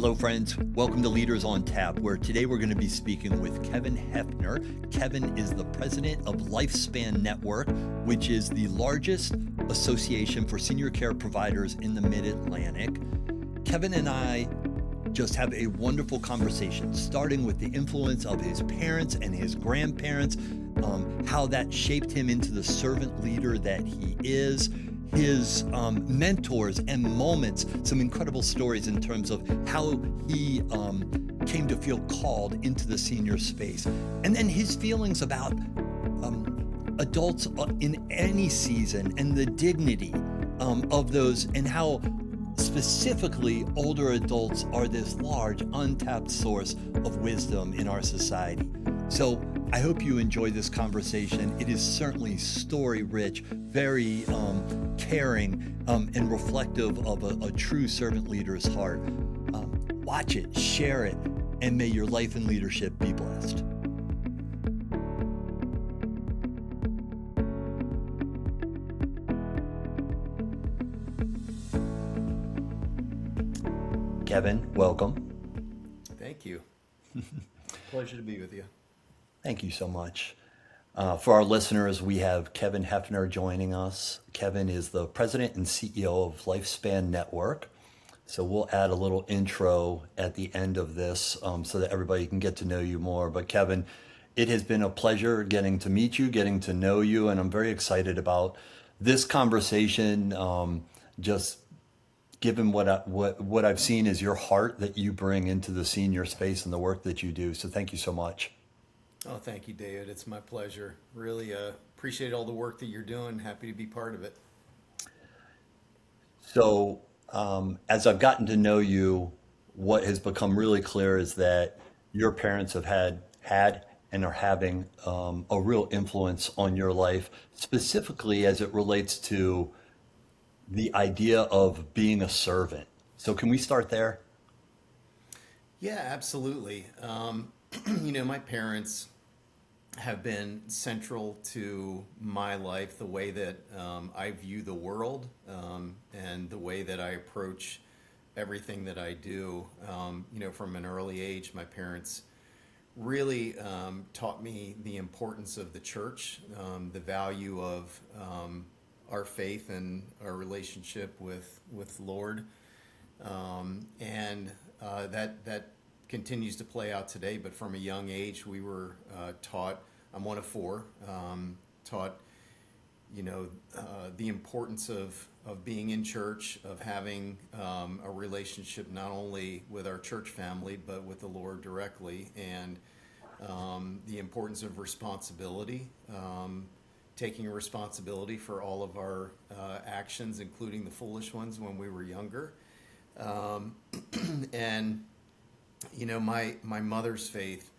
Hello, friends. Welcome to Leaders on Tap, where today we're going to be speaking with Kevin Hefner. Kevin is the president of Lifespan Network, which is the largest association for senior care providers in the Mid-Atlantic. Kevin and I just have a wonderful conversation, starting with the influence of his parents and his grandparents, how that shaped him into the servant leader that he is, his mentors and moments, some incredible stories in terms of how he came to feel called into the senior space, and then his feelings about adults in any season and the dignity of those, and how specifically older adults are this large untapped source of wisdom in our society. So I hope you enjoy this conversation. It is certainly story rich, very caring, and reflective of a true servant leader's heart. Watch it, share it, and may your life and leadership be blessed. Kevin, welcome. Thank you. Pleasure to be with you. Thank you so much. For our listeners, we have Kevin Hefner joining us. Kevin is the president and CEO of Lifespan Network. So we'll add a little intro at the end of this so that everybody can get to know you more. But Kevin, it has been a pleasure getting to meet you, getting to know you, and I'm very excited about this conversation. Just given what I've seen is your heart that you bring into the senior space and the work that you do. So thank you so much. Oh, thank you, David. It's my pleasure. Really appreciate all the work that you're doing. Happy to be part of it. So as I've gotten to know you, what has become really clear is that your parents have had and are having a real influence on your life, specifically as it relates to the idea of being a servant. So can we start there? Yeah, absolutely. My parents have been central to my life, the way that I view the world, and the way that I approach everything that I do. From an early age, my parents really taught me the importance of the church, the value of our faith and our relationship with Lord, and that continues to play out today. But from a young age, we were taught. I'm one of four. Taught, the importance of being in church, of having a relationship not only with our church family but with the Lord directly, and the importance of responsibility. Taking responsibility for all of our actions, including the foolish ones when we were younger. And, my mother's faith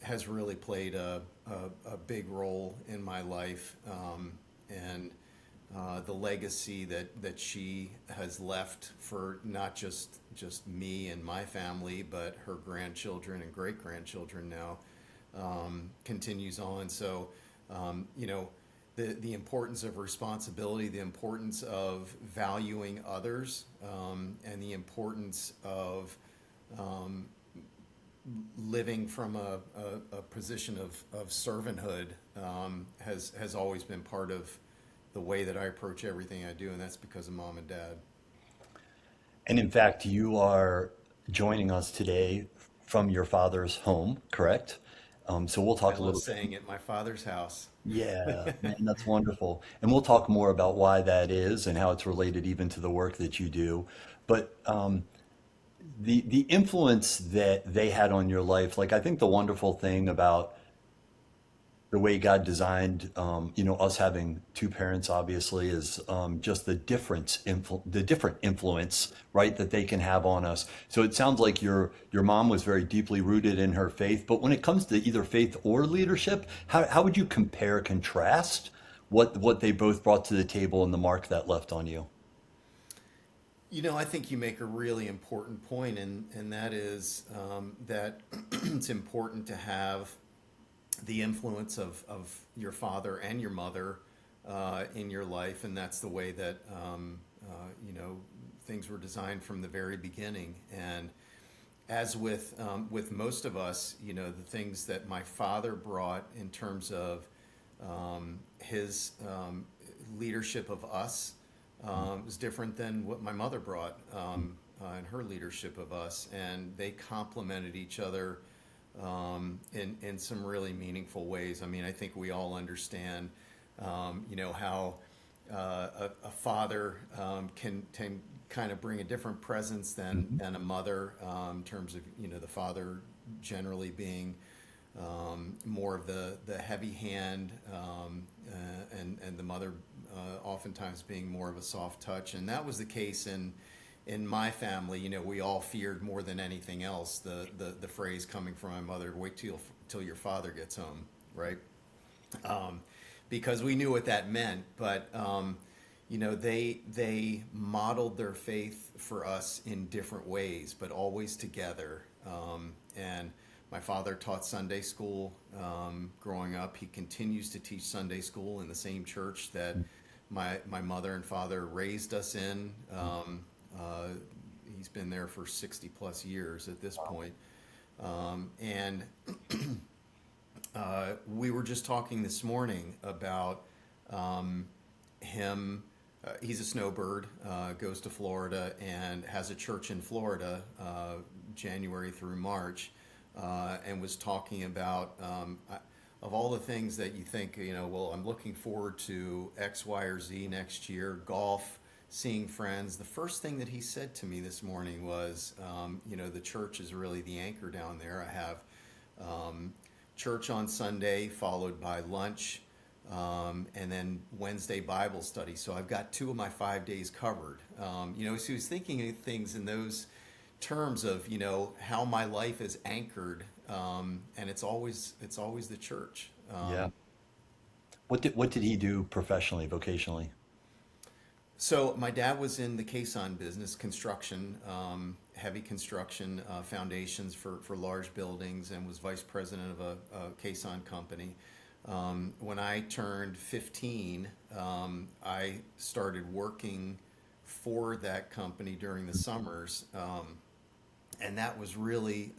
has really played a big role in my life, and the legacy that she has left for not just me and my family, but her grandchildren and great-grandchildren now continues on. So, the importance of responsibility, the importance of valuing others, and the importance of living from a position of servanthood has always been part of the way that I approach everything I do, and that's because of mom and dad. And in fact, you are joining us today from your father's home, correct? So we'll I talk a love little. saying at my father's house. Yeah, man, that's wonderful. And we'll talk more about why that is and how it's related even to the work that you do. But the influence that they had on your life, like I think the wonderful thing about the way God designed, us having two parents, obviously, is just the different influence, right, that they can have on us. So it sounds like your mom was very deeply rooted in her faith, but when it comes to either faith or leadership, how would you contrast what they both brought to the table and the mark that left on you? I think you make a really important point, and that is that it's important to have the influence of your father and your mother in your life, and that's the way that things were designed from the very beginning. And as with most of us, the things that my father brought in terms of his leadership of us was different than what my mother brought in her leadership of us, and they complemented each other in some really meaningful ways. I mean, I think we all understand, how a father can kind of bring a different presence than a mother, in terms of the father generally being more of the heavy hand, and the mother oftentimes being more of a soft touch. And that was the case in my family. We all feared more than anything else the phrase coming from my mother, "Wait till your father gets home," right? Because we knew what that meant. But they modeled their faith for us in different ways, but always together. And my father taught Sunday school growing up. He continues to teach Sunday school in the same church that my mother and father raised us in. He's been there for 60 plus years at this point. And we were just talking this morning about him. He's a snowbird, goes to Florida and has a church in Florida January through March, and was talking about, of all the things that you think, well, I'm looking forward to X, Y, or Z next year, golf, seeing friends. The first thing that he said to me this morning was, the church is really the anchor down there. I have church on Sunday, followed by lunch, and then Wednesday Bible study. So I've got 2 of my 5 days covered. So he was thinking of things in those terms of, how my life is anchored, and it's always the church. Yeah. What did he do professionally, vocationally? So my dad was in the caisson business, construction, heavy construction, foundations for large buildings, and was vice president of a caisson company. When I turned 15, I started working for that company during the summers, and that was really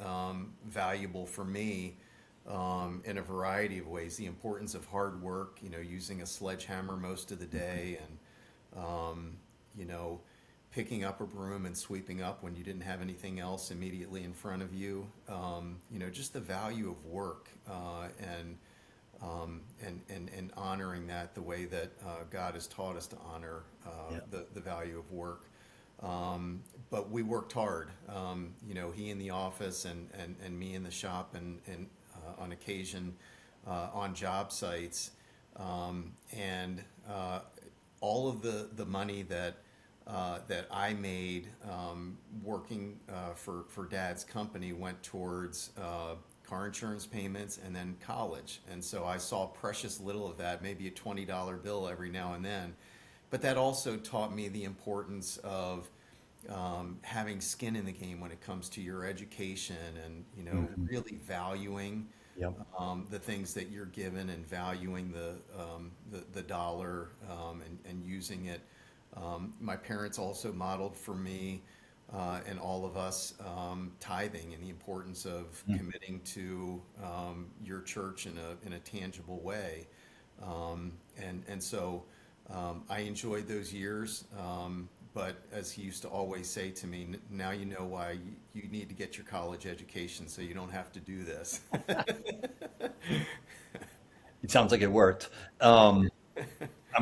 valuable for me in a variety of ways. The importance of hard work, using a sledgehammer most of the day, and picking up a broom and sweeping up when you didn't have anything else immediately in front of you. Just the value of work, and honoring that the way that God has taught us to honor the value of work. But we worked hard. He in the office and me in the shop, and on occasion on job sites, and all of the money that I made working for Dad's company went towards car insurance payments and then college. And so I saw precious little of that, maybe a $20 bill every now and then. But that also taught me the importance of having skin in the game when it comes to your education, and really valuing Yep. the things that you're given, and valuing the dollar, and using it. My parents also modeled for me and all of us tithing, and the importance of committing to your church in a tangible way. So I enjoyed those years. But as he used to always say to me, now you know why you need to get your college education, so you don't have to do this. It sounds like it worked. I'm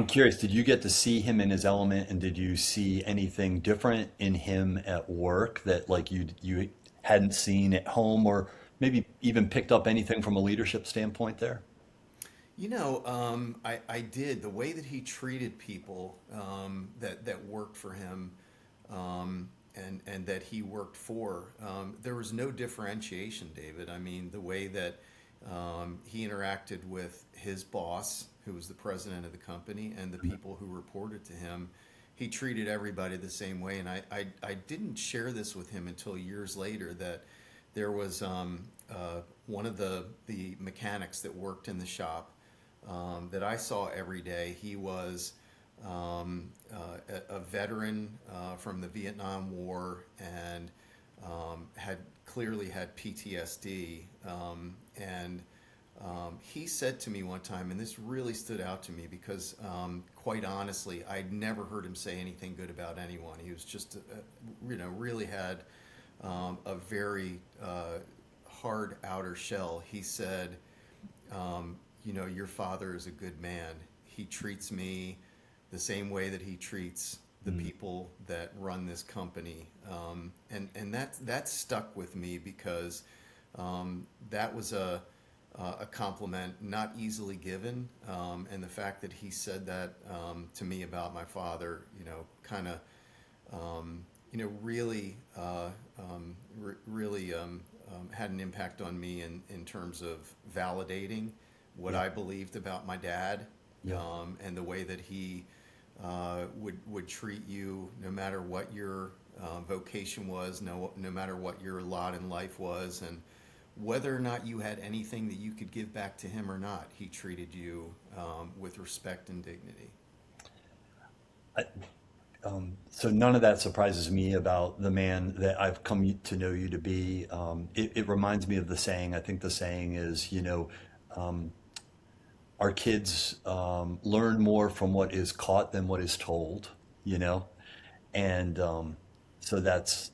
curious, did you get to see him in his element, and did you see anything different in him at work that like you hadn't seen at home, or maybe even picked up anything from a leadership standpoint there? I did. The way that he treated people that worked for him, and that he worked for, there was no differentiation, David. I mean, the way that he interacted with his boss, who was the president of the company, and the people who reported to him, he treated everybody the same way. And I didn't share this with him until years later, that there was one of the mechanics that worked in the shop that I saw every day. He was a veteran from the Vietnam War, and had clearly had PTSD. And he said to me one time, and this really stood out to me because, quite honestly, I'd never heard him say anything good about anyone. He was just, really had a very hard outer shell. He said, your father is a good man. He treats me the same way that he treats the people that run this company. And that stuck with me because that was a compliment not easily given. And the fact that he said that to me about my father, kind of, really, really had an impact on me in terms of validating what Yeah. I believed about my dad, Yeah. and the way that he would treat you, no matter what your vocation was, no matter what your lot in life was, and whether or not you had anything that you could give back to him or not, he treated you with respect and dignity. So none of that surprises me about the man that I've come to know you to be. It reminds me of the saying. I think the saying is, our kids learn more from what is caught than what is told, you know, and so that's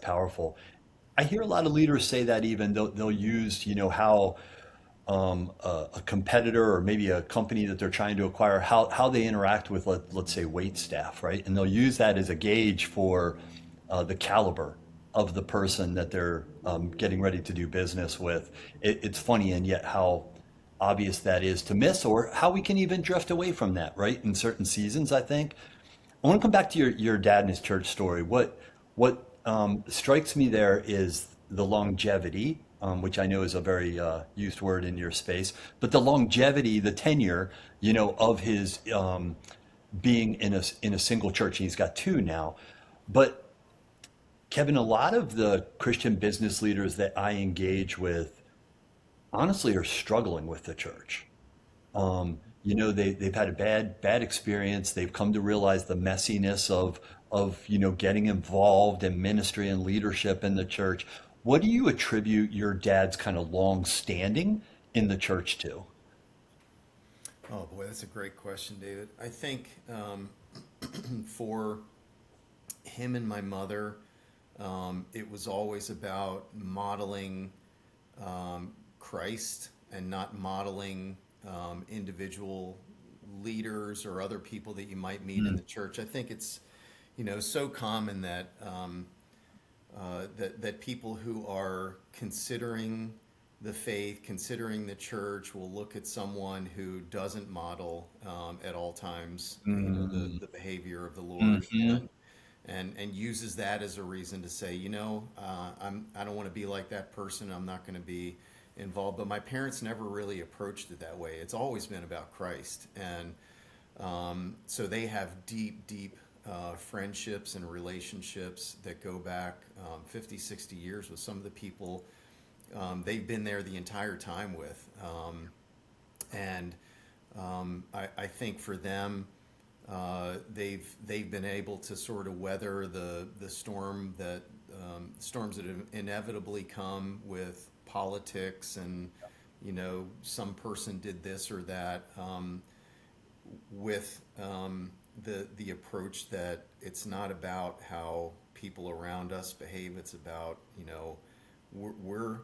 powerful. I hear a lot of leaders say that even they'll use, how a competitor or maybe a company that they're trying to acquire, how they interact with, let's say, wait staff, right? And they'll use that as a gauge for the caliber of the person that they're getting ready to do business with. It's funny, and yet how obvious that is to miss, or how we can even drift away from that, right? In certain seasons, I think. I want to come back to your dad and his church story. What strikes me there is the longevity, which I know is a very used word in your space, but the longevity, the tenure, of his being in a single church. He's got two now, but Kevin, a lot of the Christian business leaders that I engage with honestly are struggling with the church. They've had a bad experience. They've come to realize the messiness of getting involved in ministry and leadership in the church. What do you attribute your dad's kind of long standing in the church to? Oh boy, that's a great question, David. I think for him and my mother, it was always about modeling Christ and not modeling individual leaders or other people that you might meet in Mm, the church. I think it's so common that that people who are considering the faith, considering the church, will look at someone who doesn't model at all times, mm, the behavior of the Lord, mhm. and uses that as a reason to say, I don't want to be like that person. I'm not going to be involved. But my parents never really approached it that way. It's always been about Christ, and so they have deep, deep friendships and relationships that go back 50, 60 years with some of the people they've been there the entire time with. And I think for them, they've been able to sort of weather the storms that inevitably come with politics, and some person did this or that, with the approach that it's not about how people around us behave. It's about, we're, we're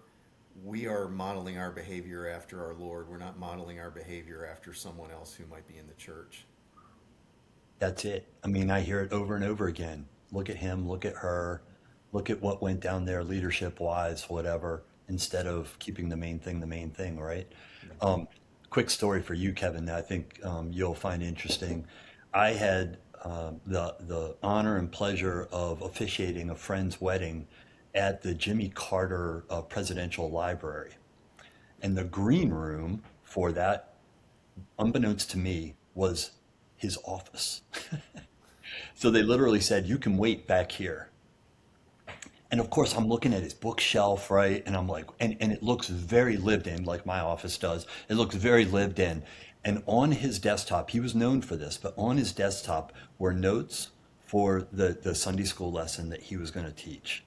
we are modeling our behavior after our Lord. We're not modeling our behavior after someone else who might be in the church. That's it. I mean, I hear it over and over again. Look at him, look at her, look at what went down there leadership wise, whatever, instead of keeping the main thing, right? Um, quick story for you, Kevin, that I think you'll find interesting. I had the honor and pleasure of officiating a friend's wedding at the Jimmy Carter Presidential Library. And the green room for that, unbeknownst to me, was his office. So they literally said, you can wait back here. And of course, I'm looking at his bookshelf, right? And I'm like, and it looks very lived in, like my office does. It looks very lived in. And on his desktop, he was known for this, but on his desktop were notes for the Sunday school lesson that he was going to teach.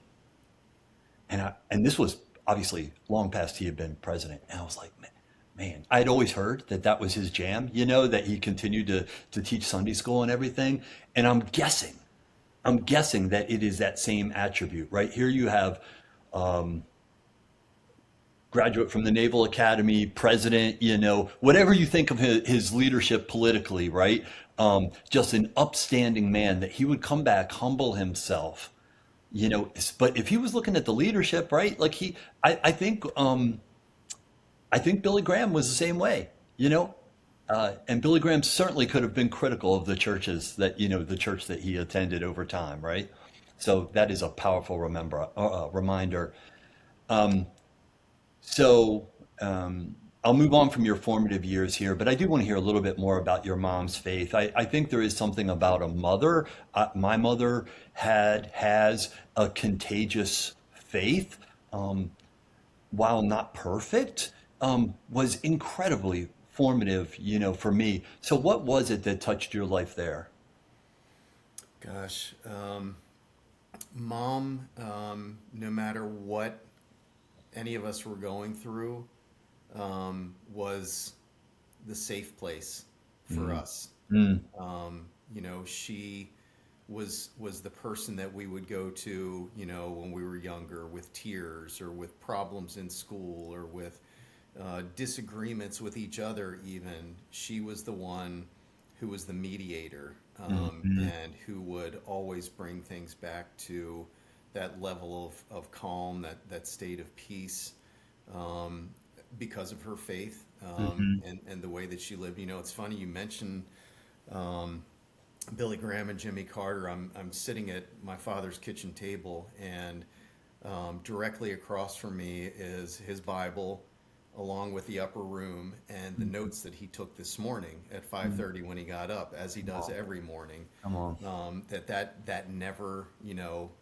And this was obviously long past he had been president. And I was like, man, I'd always heard that that was his jam, that he continued to teach Sunday school and everything. And I'm guessing that it is that same attribute, right? Here you have graduate from the Naval Academy, president, whatever you think of his leadership politically, right? Just an upstanding man that he would come back, humble himself, but if he was looking at the leadership, right? Like I think Billy Graham was the same way, and Billy Graham certainly could have been critical of the churches the church that he attended over time, right? So that is a powerful reminder. So I'll move on from your formative years here, but I do want to hear a little bit more about your mom's faith. I think there is something about a mother. My mother has a contagious faith, while not perfect, was incredibly formative, for me. So what was it that touched your life there? Gosh, mom, no matter what any of us were going through, was the safe place for Mm, us. mm, She was the person that we would go to, when we were younger with tears or with problems in school or with disagreements with each other even. She was the one who was the mediator, mm, mm, and who would always bring things back to that level of calm, that state of peace, um, because of her faith, mhm. and the way that she lived. It's funny you mentioned um, Billy Graham and Jimmy Carter. I'm sitting at my father's kitchen table, and directly across from me is his Bible, along with the upper room and the notes that he took this morning at Mm. 5:30 when he got up, as he does Wow. every morning. Come on. That never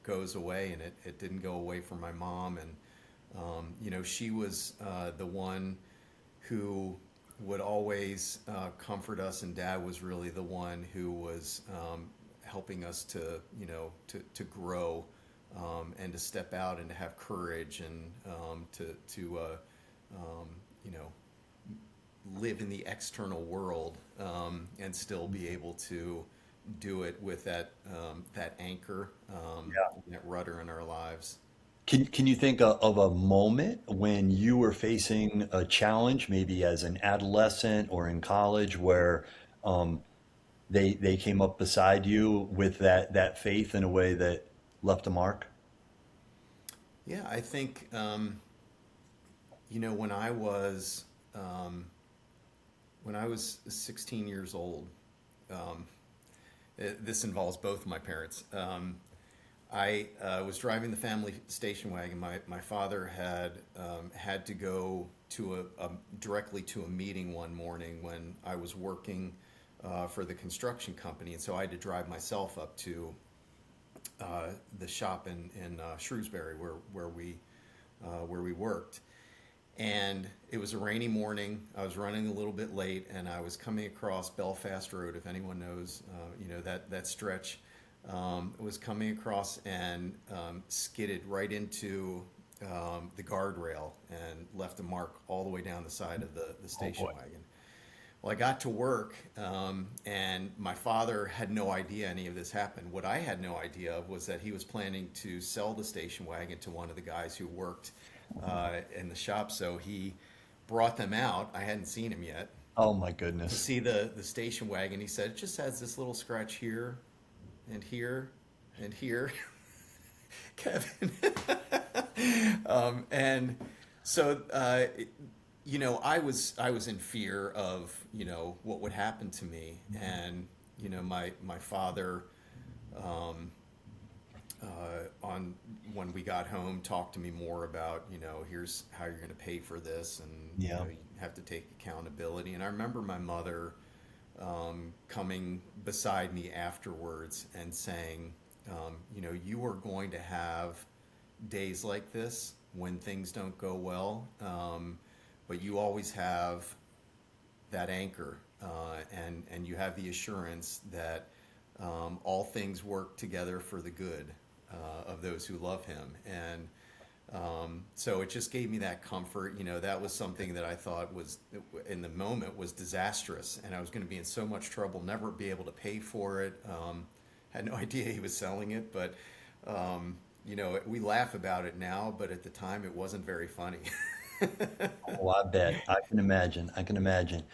goes away, and it didn't go away from my mom. And she was the one who would always comfort us, and Dad was really the one who was helping us to grow, and to step out and to have courage, and to um, you know live in the external world, and still be able to do it with that anchor, that rudder in our lives. Can you think of a moment when you were facing a challenge, maybe as an adolescent or in college, where um, they came up beside you with that faith in a way that left a mark? Yeah, I think when um, I was 16 years old. um, this involves both of my parents. I was driving the family station wagon. My father had to go directly to a meeting one morning when I was working for the construction company, and so I had to drive myself up to the shop in Shrewsbury, where we worked. And it was a rainy morning. I was running a little bit late, and I was coming across Belfast Road. If anyone knows, that stretch. Was coming across, and skidded right into the guardrail and left a mark all the way down the side of the Oh station boy. wagon. Well, I got to work, and my father had no idea any of this happened. What I had no idea of was that he was planning to sell the station wagon to one of the guys who worked in the shop. So he brought them out. I hadn't seen him yet, Oh my to goodness. see the station wagon. He said, it just has this little scratch here and here and here. Kevin. And so, I was in fear of what would happen to me. And my father, um, on when we got home, talked to me more about, here's how you're going to pay for this, and Yeah. you have to take accountability. And I remember my mother coming beside me afterwards and saying, you are going to have days like this when things don't go well, but you always have that anchor, and you have the assurance that all things work together for the good of those who love Him. And so it just gave me that comfort. That was something that I thought was, in the moment, was disastrous, and I was going to be in so much trouble, never be able to pay for it. Had no idea he was selling it, but we laugh about it now, but at the time it wasn't very funny. Oh, I bet. I can imagine. I can imagine.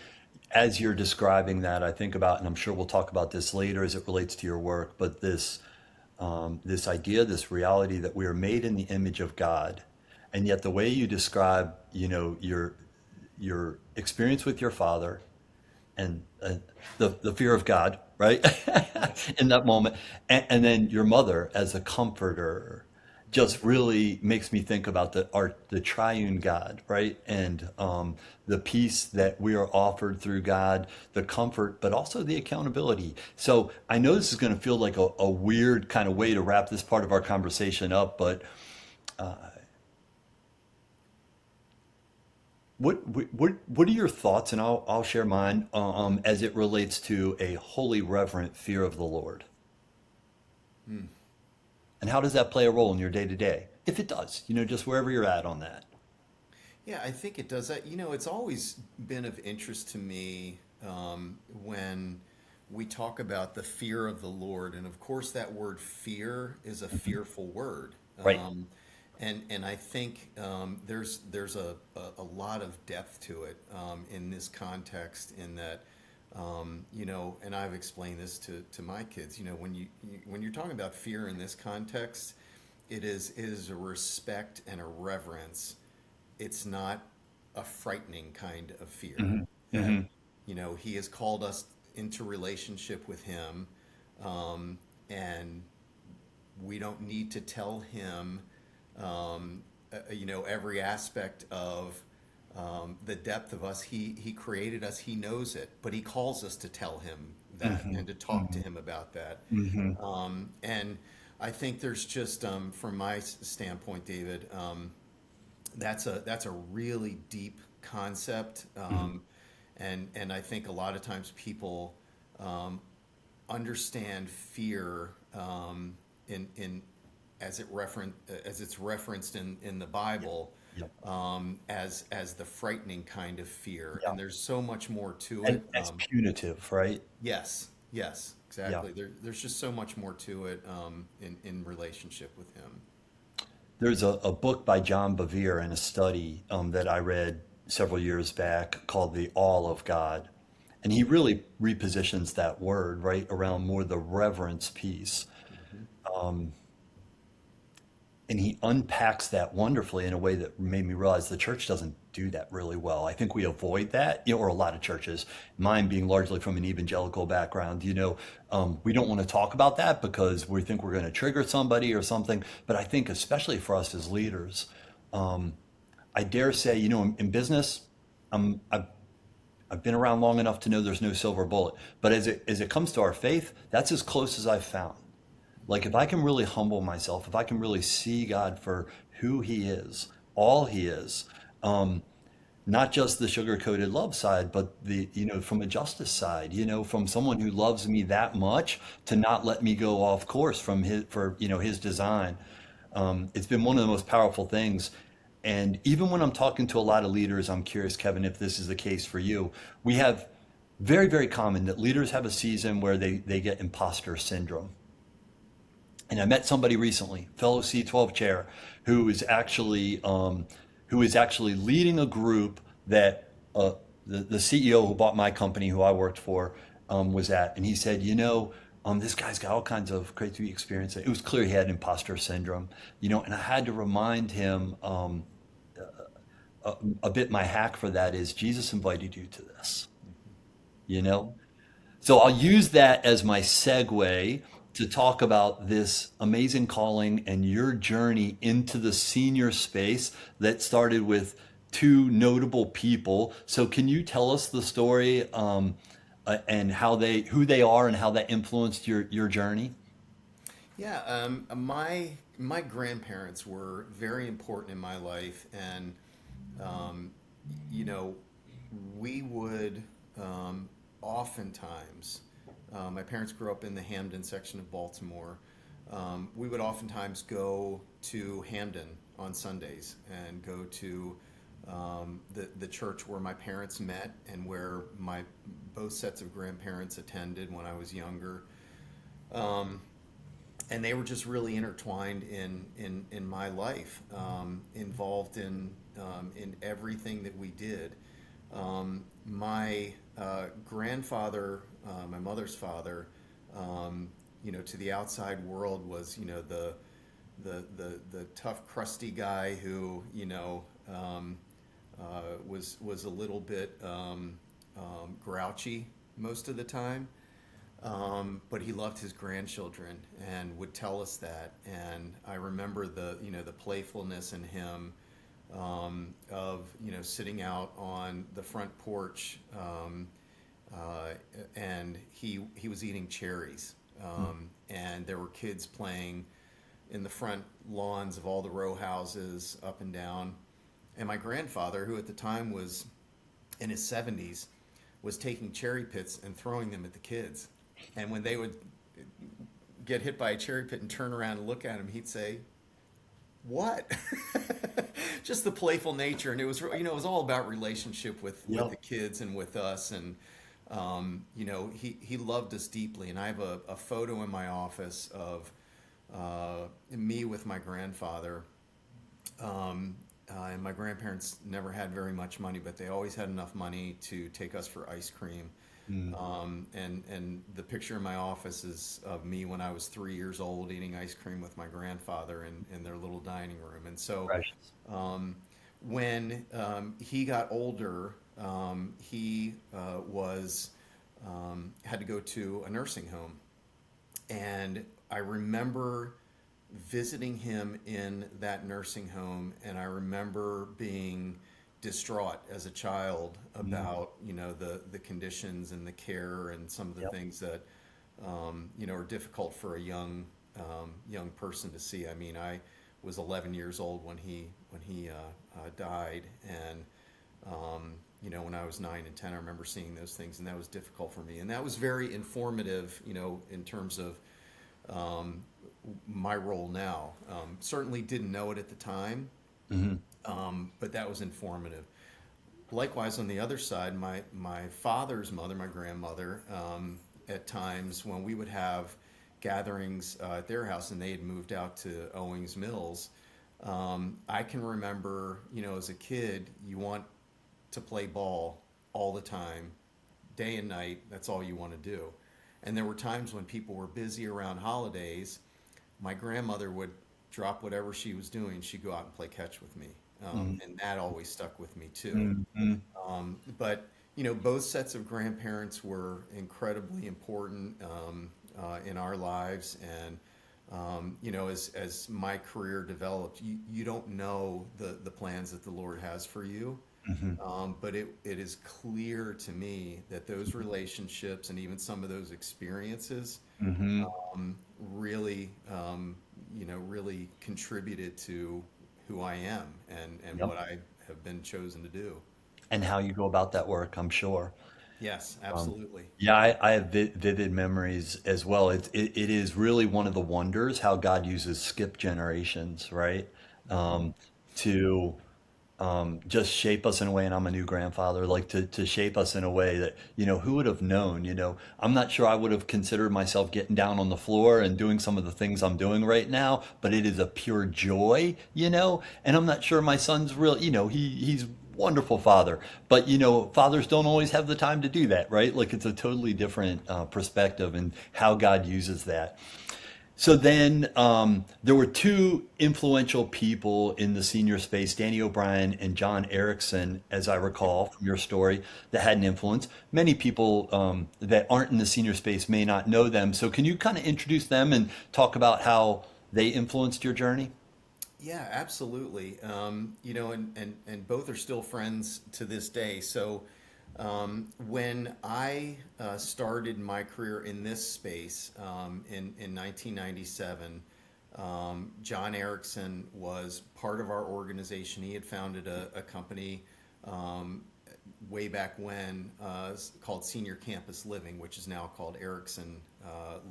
As you're describing that, I think about, and I'm sure we'll talk about this later as it relates to your work, but this idea, this reality that we are made in the image of God, and yet the way you describe, your experience with your father and the fear of God, right? In that moment, and then your mother as a comforter, just really makes me think about the triune God, right? And the peace that we are offered through God, the comfort, but also the accountability. So I know this is going to feel like a weird kind of way to wrap this part of our conversation up, but what are your thoughts? And I'll share mine as it relates to a holy, reverent fear of the Lord. And how does that play a role in your day to day? If it does, just wherever you're at on that. Yeah, I think it does that. It's always been of interest to me when we talk about the fear of the Lord, and of course, that word fear is a fearful word. Right. And I think there's a lot of depth to it in this context. In that, and I've explained this to my kids. When you're talking about fear in this context, it is a respect and a reverence. It's not a frightening kind of fear. Hmm. That Hmm. He has called us into relationship with Him, and we don't need to tell Him every aspect of the depth of us. He created us. He knows it, but He calls us to tell Him that Hmm. and to talk to Him about that. Hmm. And I think there's just, from my standpoint, David, that's a really deep concept, and I think a lot of times people um, understand fear in as it's referenced in the Yep. Bible, Yep. as the frightening kind of fear, Yeah. and there's so much more to And it. as punitive, right? Yes, yes, Yeah. exactly. There's just so much more to it in relationship with Him. There's a book by John Bevere and a study that I read several years back called The All of God. And he really repositions that word right around more the reverence piece. Hmm. And he unpacks that wonderfully in a way that made me realize the church doesn't do that really well. I think we avoid that, or a lot of churches, mine being largely from an evangelical background, we don't want to talk about that because we think we're going to trigger somebody or something. But I think, especially for us as leaders, I dare say, in business, I've been around long enough to know there's no silver bullet. But as it comes to our faith, that's as close as I've found. Like if I can really humble myself, if I can really see God for who He is, all He is, um, not just the sugar-coated love side, but from a justice side, from someone who loves me that much to not let me go off course from His design. It's been one of the most powerful things. And even when I'm talking to a lot of leaders, I'm curious, Kevin, if this is the case for you. We have very, very common that leaders have a season where they get imposter syndrome. And I met somebody recently, fellow C12 chair, who is actually leading a group that the CEO who bought my company, who I worked for, was at, and he said, this guy's got all kinds of crazy experience. It was clear he had imposter syndrome, and I had to remind him a bit. My hack for that is Jesus invited you to this, you know. So I'll use that as my segue to talk about this amazing calling and your journey into the senior space that started with two notable people. So can you tell us the story and who they are and how that influenced your journey? Yeah, my grandparents were very important in my life, and um, you know, we would oftentimes, my parents grew up in the Hamden section of Baltimore. We would oftentimes go to Hamden on Sundays and go to the church where my parents met and where my both sets of grandparents attended when I was younger. And they were just really intertwined in my life, involved in everything that we did. My grandfather, my mother's father, to the outside world was, the tough, crusty guy who, was a little bit grouchy most of the time. But he loved his grandchildren and would tell us that. And I remember the playfulness in him, of, sitting out on the front porch, and he was eating cherries. And there were kids playing in the front lawns of all the row houses up and down. And my grandfather, who at the time was in his 70s, was taking cherry pits and throwing them at the kids. And when they would get hit by a cherry pit and turn around and look at him, he'd say, "What?" Just the playful nature. And it was, it was all about relationship with the kids and with us. And, he loved us deeply. And I have a photo in my office of me with my grandfather. And my grandparents never had very much money, but they always had enough money to take us for ice cream. And the picture in my office is of me when I was 3 years old eating ice cream with my grandfather in their little dining room. And so when he got older, he was had to go to a nursing home. And I remember visiting him in that nursing home, and I remember being distraught as a child about the conditions and the care and some of the things that are difficult for a young person to see. I mean, I was 11 years old when he died, and when I was 9 and 10, I remember seeing those things, and that was difficult for me, and that was very informative, in terms of my role now. Certainly didn't know it at the time. But that was informative. Likewise, on the other side, my father's mother, my grandmother, at times when we would have gatherings at their house and they had moved out to Owings Mills, I can remember, as a kid, you want to play ball all the time, day and night. That's all you want to do. And there were times when people were busy around holidays. My grandmother would drop whatever she was doing. She'd go out and play catch with me. And that always stuck with me too. But both sets of grandparents were incredibly important in our lives. And as my career developed, you don't know the plans that the Lord has for you. But it is clear to me that those relationships and even some of those experiences really, really contributed to who I am and what I have been chosen to do. And how you go about that work, I'm sure. Yes, absolutely. Yeah, I have vivid memories as well. It is really one of the wonders how God uses skip generations, right? To just shape us in a way, and I'm a new grandfather, like to shape us in a way that, who would have known, I'm not sure I would have considered myself getting down on the floor and doing some of the things I'm doing right now, but it is a pure joy, and I'm not sure my son's real, he's wonderful father, but fathers don't always have the time to do that, right? Like it's a totally different perspective and how God uses that. So then there were two influential people in the senior space, Danny O'Brien and John Erickson, as I recall from your story, that had an influence. Many people that aren't in the senior space may not know them. So can you kind of introduce them and talk about how they influenced your journey? Yeah, absolutely. And both are still friends to this day. So when I started my career in this space in 1997, John Erickson was part of our organization. He had founded a company way back when, called Senior Campus Living, which is now called Erickson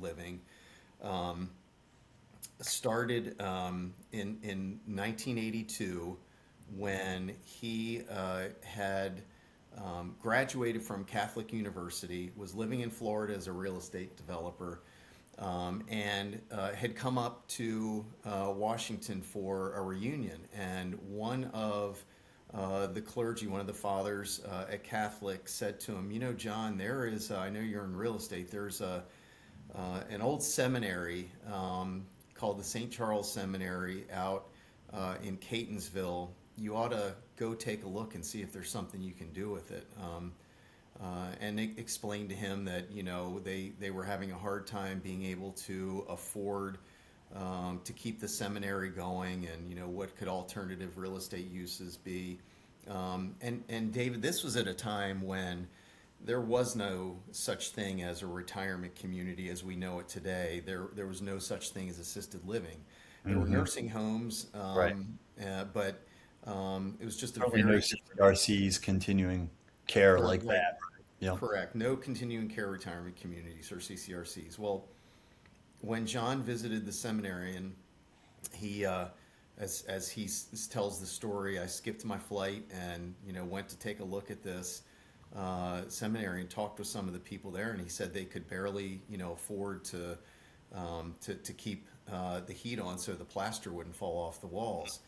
Living. Um, Started in 1982 when he had graduated from Catholic University, was living in Florida as a real estate developer, and had come up to Washington for a reunion. And one of the clergy, one of the fathers at Catholic, said to him, "You know, John, there is, I know you're in real estate, there's an old seminary called the St. Charles Seminary out in Catonsville. You ought to go take a look and see if there's something you can do with it." And they explained to him that, you know, they were having a hard time being able to afford to keep the seminary going, and, you know, what could alternative real estate uses be. And David, this was at a time when there was no such thing as a retirement community as we know it today. There was no such thing as assisted living. There were nursing homes, Right. but it was just a Probably no very different. CRCs, continuing care like Right. that. Yeah. Correct. No continuing care retirement communities or CCRCs. Well, when John visited the seminary, and he, as he tells the story, I skipped my flight and, you know, went to take a look at this seminary and talked with some of the people there, and he said they could barely, you know, afford to keep the heat on so the plaster wouldn't fall off the walls.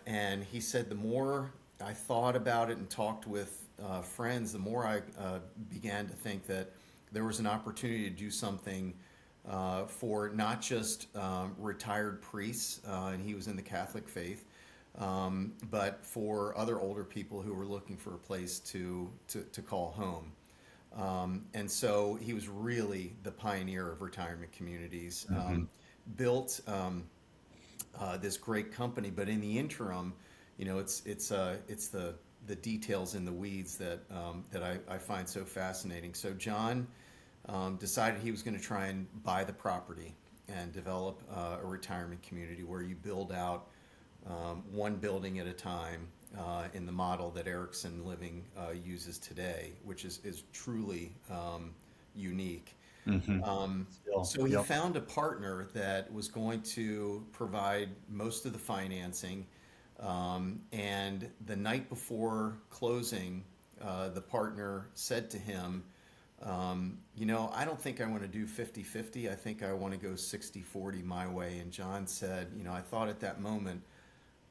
And he said the more I thought about it and talked with friends, the more I began to think that there was an opportunity to do something for not just retired priests, and he was in the Catholic faith, but for other older people who were looking for a place to call home. And so he was really the pioneer of retirement communities. Built this great company, but in the interim, you know, it's the details in the weeds that I find so fascinating. So John decided he was going to try and buy the property and develop a retirement community where you build out one building at a time in the model that Erickson Living uses today, which is truly unique. So he Yep. found a partner that was going to provide most of the financing. And the night before closing, the partner said to him, you know, I don't think I want to do 50-50. I think I want to go 60-40 my way. And John said, you know, I thought at that moment,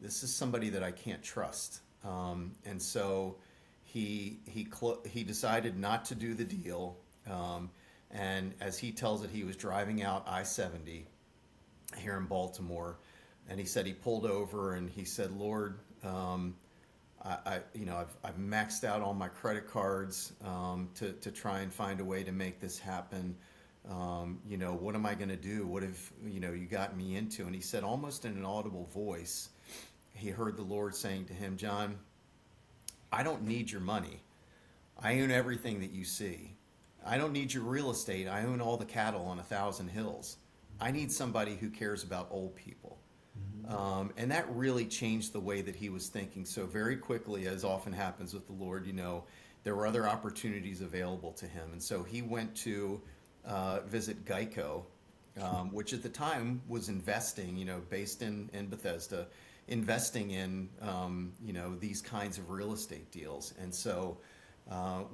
this is somebody that I can't trust. And so he decided not to do the deal. And as he tells it, he was driving out I-70 here in Baltimore, and he said he pulled over and he said, "Lord, you know, I've maxed out all my credit cards to try and find a way to make this happen. You know, what am I going to do? What have, you know, you got me into?" And he said, almost in an audible voice, he heard the Lord saying to him, "John, I don't need your money. I own everything that you see. I don't need your real estate. I own all the cattle on 1,000 hills. I need somebody who cares about old people." And that really changed the way that he was thinking. So very quickly, as often happens with the Lord, you know, there were other opportunities available to him. And so he went to visit Geico, which at the time was investing, you know, based in Bethesda, investing in, you know, these kinds of real estate deals. And so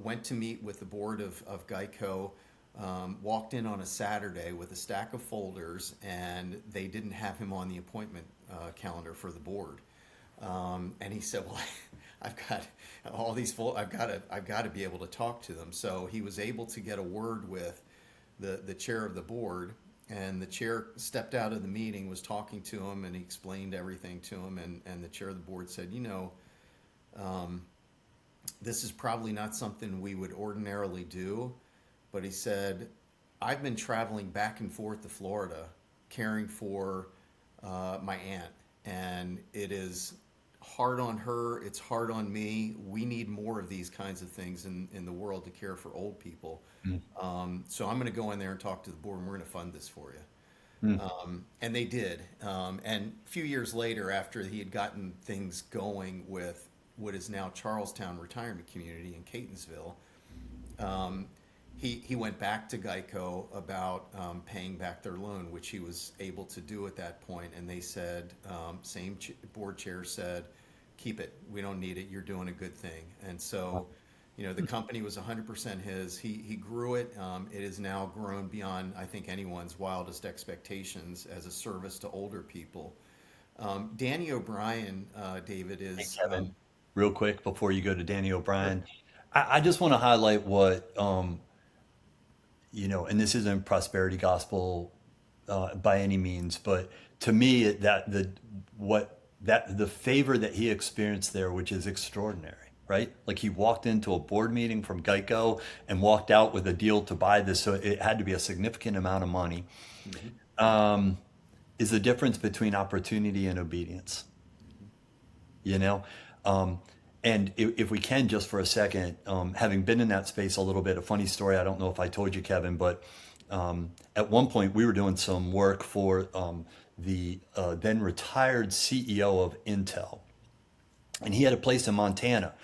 went to meet with the board of Geico, walked in on a Saturday with a stack of folders, and they didn't have him on the appointment calendar for the board. And he said, "Well, I've got all these I've got to be able to talk to them." So he was able to get a word with the chair of the board, and the chair stepped out of the meeting, was talking to him, and he explained everything to him. And the chair of the board said, "You know, this is probably not something we would ordinarily do," but he said, "I've been traveling back and forth to Florida caring for my aunt, and it is hard on her, it's hard on me. We need more of these kinds of things in the world to care for old people. So I'm going to go in there and talk to the board, and we're going to fund this for you." And they did. And a few years later, after he had gotten things going with what is now Charlestown Retirement Community in Catonsville. He went back to Geico about paying back their loan, which he was able to do at that point. And they said, board chair said, keep it. We don't need it. You're doing a good thing. And so, the company was 100% his. He grew it. It has now grown beyond, I think, anyone's wildest expectations as a service to older people. Danny O'Brien, David, Hey, is Kevin, real quick before you go to Danny O'Brien, I just want to highlight what, and this isn't prosperity gospel by any means, but to me, the favor that he experienced there, which is extraordinary, right? Like he walked into a board meeting from Geico and walked out with a deal to buy this, so it had to be a significant amount of money. Is the difference between opportunity and obedience, you know? And if we can, just for a second, having been in that space a little bit, a funny story, I don't know if I told you, Kevin, but at one point we were doing some work for the then retired CEO of Intel. And he had a place in Montana.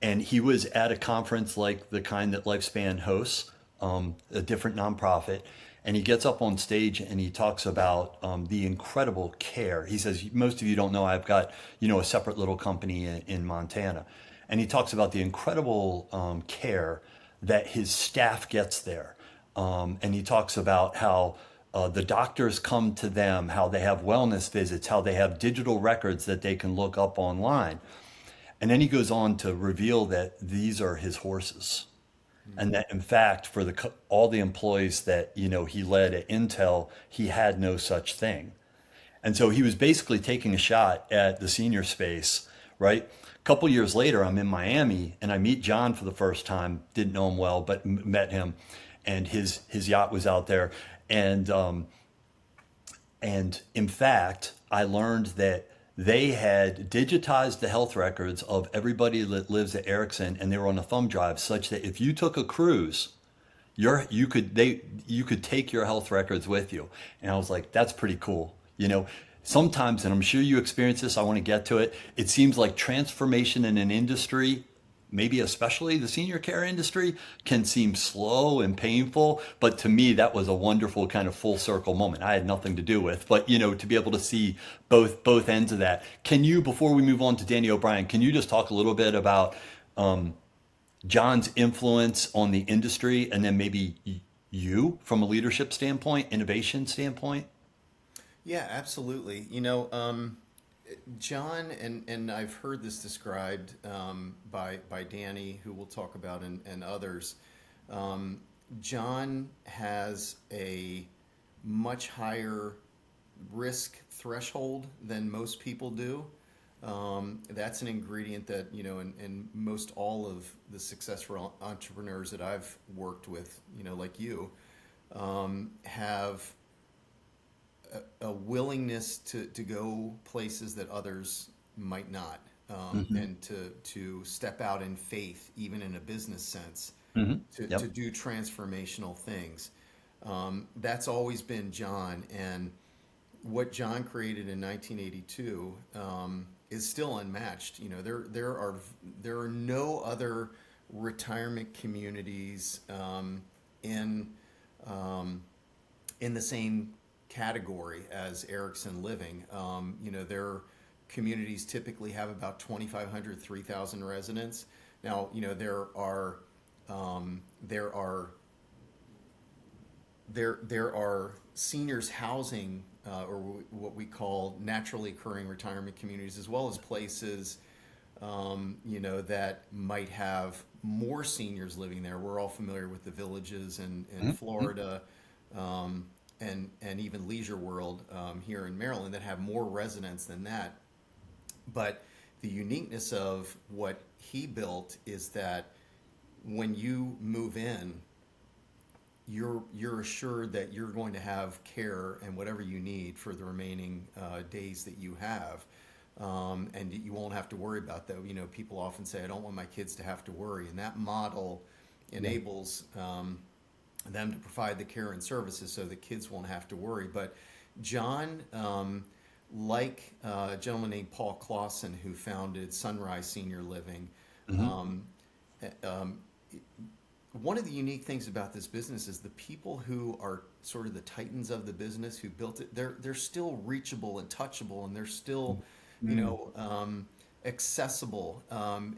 And he was at a conference like the kind that Lifespan hosts, a different nonprofit. And he gets up on stage and he talks about the incredible care. He says, most of you don't know, I've got, a separate little company in Montana. And he talks about the incredible care that his staff gets there. And he talks about how the doctors come to them, how they have wellness visits, how they have digital records that they can look up online. And then he goes on to reveal that these are his horses. And that in fact, for all the employees that, he led at Intel, he had no such thing. And so he was basically taking a shot at the senior space, right? A couple years later, I'm in Miami and I meet John for the first time. Didn't know him well, but met him, and his yacht was out there. And in fact, I learned that they had digitized the health records of everybody that lives at Erickson, and they were on a thumb drive, such that if you took a cruise, you could take your health records with you. And I was like, that's pretty cool. Sometimes, and I'm sure you experience this, I want to get to it. It seems like transformation in an industry, maybe especially the senior care industry, can seem slow and painful. But to me, that was a wonderful kind of full circle moment. I had nothing to do with, but to be able to see both ends of that. Can you, before we move on to Danny O'Brien, can you just talk a little bit about John's influence on the industry, and then maybe you from a leadership standpoint, innovation standpoint? Yeah, absolutely. John, and I've heard this described by Danny, who we'll talk about, and others. John has a much higher risk threshold than most people do. That's an ingredient that, and most all of the successful entrepreneurs that I've worked with, like you, have a willingness to go places that others might not, and to step out in faith, even in a business sense, Yep. to do transformational things. That's always been John, and what John created in 1982 is still unmatched. There are no other retirement communities in the same category as Erickson Living. Their communities typically have about 2,500, 3,000 residents. Now, there are seniors housing, or what we call naturally occurring retirement communities, as well as places that might have more seniors living there. We're all familiar with the villages in Florida, and even Leisure World here in Maryland that have more residents than that. But the uniqueness of what he built is that when you move in, you're assured that you're going to have care and whatever you need for the remaining days that you have, and you won't have to worry about that. People often say, "I don't want my kids to have to worry," and that model enables them to provide the care and services so the kids won't have to worry. But John like a gentleman named Paul Clausen who founded Sunrise Senior Living. Hmm. Um, um, One of the unique things about this business is the people who are sort of the titans of the business who built it. They're still reachable and touchable, and they're still, you Mm. know, accessible.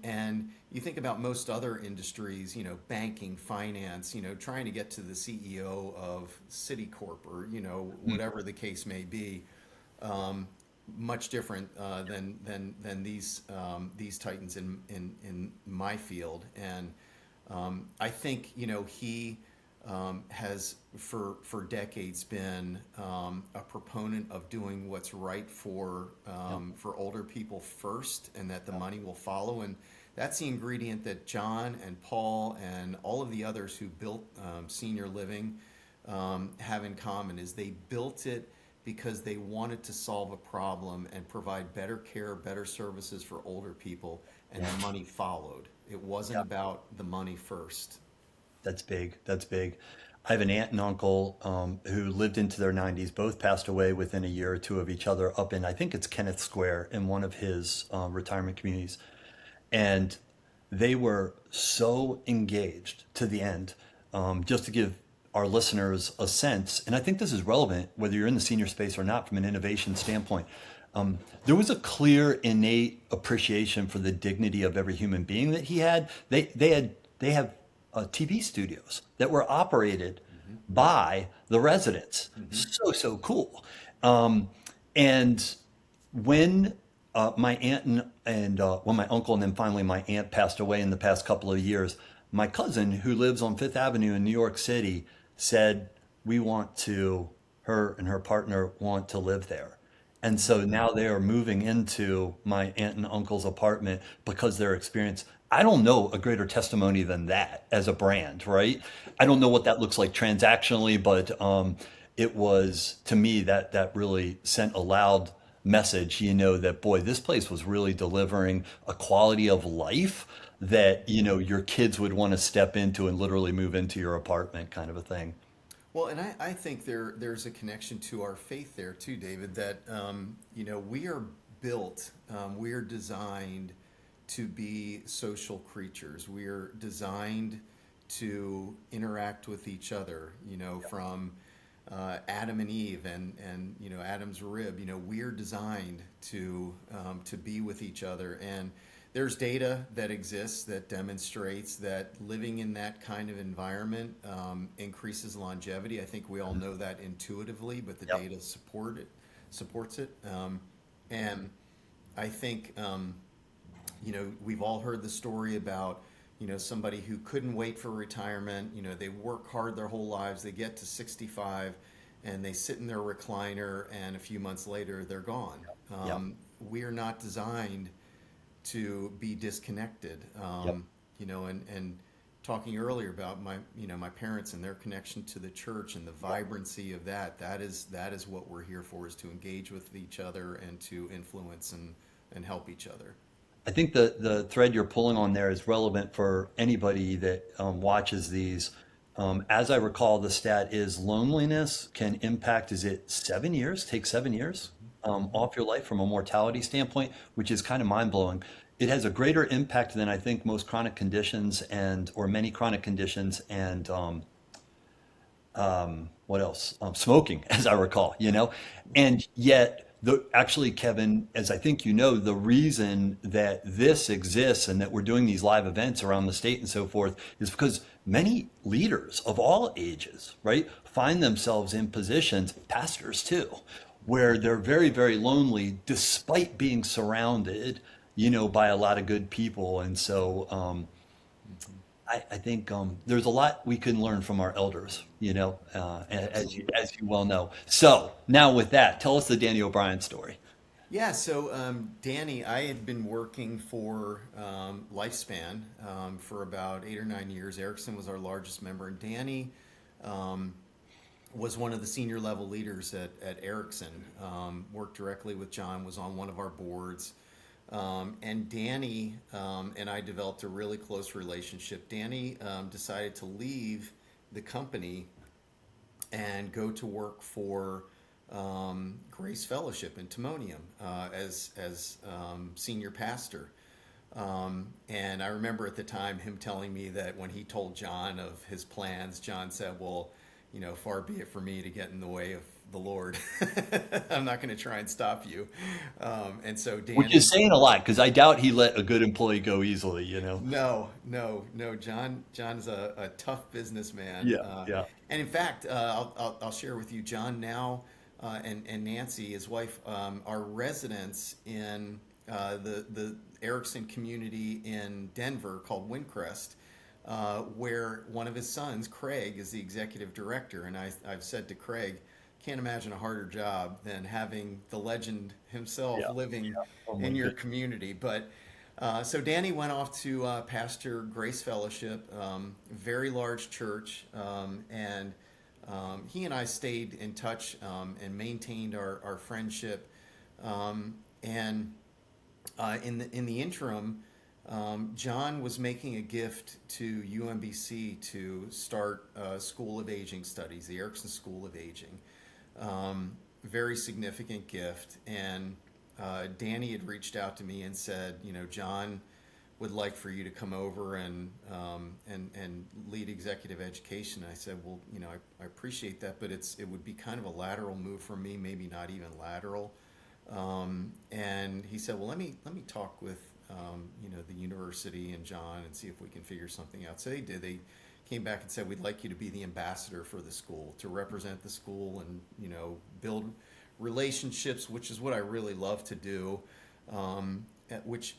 And you think about most other industries, banking, finance, trying to get to the CEO of Citicorp or Mm. whatever the case may be. Um, Much different than these titans in my field. And I think he has for decades been a proponent of doing what's right Yep. for older people first, and that the money will follow. And that's the ingredient that John and Paul and all of the others who built senior living have in common. Is they built it because they wanted to solve a problem and provide better care, better services for older people, and Yeah. the money followed. It wasn't Yeah. about the money first. That's big. That's big. I have an aunt and uncle who lived into their 90s. Both passed away within a year or two of each other up in, I think it's Kenneth Square in one of his retirement communities. And they were so engaged to the end. Just to give our listeners a sense, and I think this is relevant whether you're in the senior space or not from an innovation standpoint. There was a clear innate appreciation for the dignity of every human being that he had. They have TV studios that were operated Hmm. by the residents. Hmm. So cool. Um, and when my aunt and well, my uncle and then finally my aunt passed away in the past couple of years, my cousin who lives on Fifth Avenue in New York City said, "We want to, her and her partner want to live there." And so now they are moving into my aunt and uncle's apartment because their experience. I don't know a greater testimony than that as a brand, right? I don't know what that looks like transactionally, but it was to me that really sent a loud message, that boy, this place was really delivering a quality of life that, your kids would want to step into and literally move into your apartment kind of a thing. Well, and I think there's a connection to our faith there too, David, that we are built, we are designed to be social creatures. We are designed to interact with each other, from Adam and Eve and Adam's rib. We're designed to be with each other, and there's data that exists that demonstrates that living in that kind of environment increases longevity. I think we all know that intuitively, but the Yep. data supports it. And I think we've all heard the story about somebody who couldn't wait for retirement. They work hard their whole lives, they get to 65, and they sit in their recliner, and a few months later they're gone. Yep. We are not designed to be disconnected. Yep. And talking earlier about my parents and their connection to the church and the vibrancy of that is what we're here for, is to engage with each other and to influence and help each other. I think the thread you're pulling on there is relevant for anybody that watches these. As I recall, the stat is loneliness can impact, is it 7 years, take 7 years off your life from a mortality standpoint, which is kind of mind blowing. It has a greater impact than I think most chronic conditions or many chronic conditions and what else? Smoking, as I recall, and yet actually, Kevin, as I think the reason that this exists and that we're doing these live events around the state and so forth is because many leaders of all ages, right, find themselves in positions, pastors too, where they're very, very lonely despite being surrounded, by a lot of good people. And so, Mhm. I think there's a lot we can learn from our elders, Absolutely. as you well know. So now with that, tell us the Danny O'Brien story. Yeah, so Danny, I had been working for Lifespan for about 8 or 9 years. Erickson was our largest member, and Danny um, was one of the senior level leaders at Erickson. Worked directly with John, was on one of our boards. And Danny and I developed a really close relationship. Danny decided to leave the company and go to work for Grace Fellowship in Timonium as senior pastor. And I remember at the time him telling me that when he told John of his plans, John said, well, far be it for me to get in the way of the Lord. I'm not going to try and stop you. And so Which is Danny, saying a lot because I doubt he let a good employee go easily, you know? no. John's a tough businessman. Yeah, yeah. And in fact, I'll share with you, John now and Nancy, his wife, are residents in the Erickson community in Denver called Windcrest, where one of his sons, Craig, is the executive director. And I've said to Craig, can't imagine a harder job than having the legend himself Yeah, living yeah. Oh my in your goodness. community. But so Danny went off to pastor Grace Fellowship, very large church, and he and I stayed in touch and maintained our friendship. And in the interim, John was making a gift to UMBC to start School of Aging studies, the Erickson School of Aging. Very significant gift. And Danny had reached out to me and said, John would like for you to come over and lead executive education. I said, well, I appreciate that, but it would be kind of a lateral move for me, maybe not even lateral. And he said, well, let me talk with the university and John and see if we can figure something out. So they did. They came back and said, we'd like you to be the ambassador for the school, to represent the school and build relationships, which is what I really love to do. Which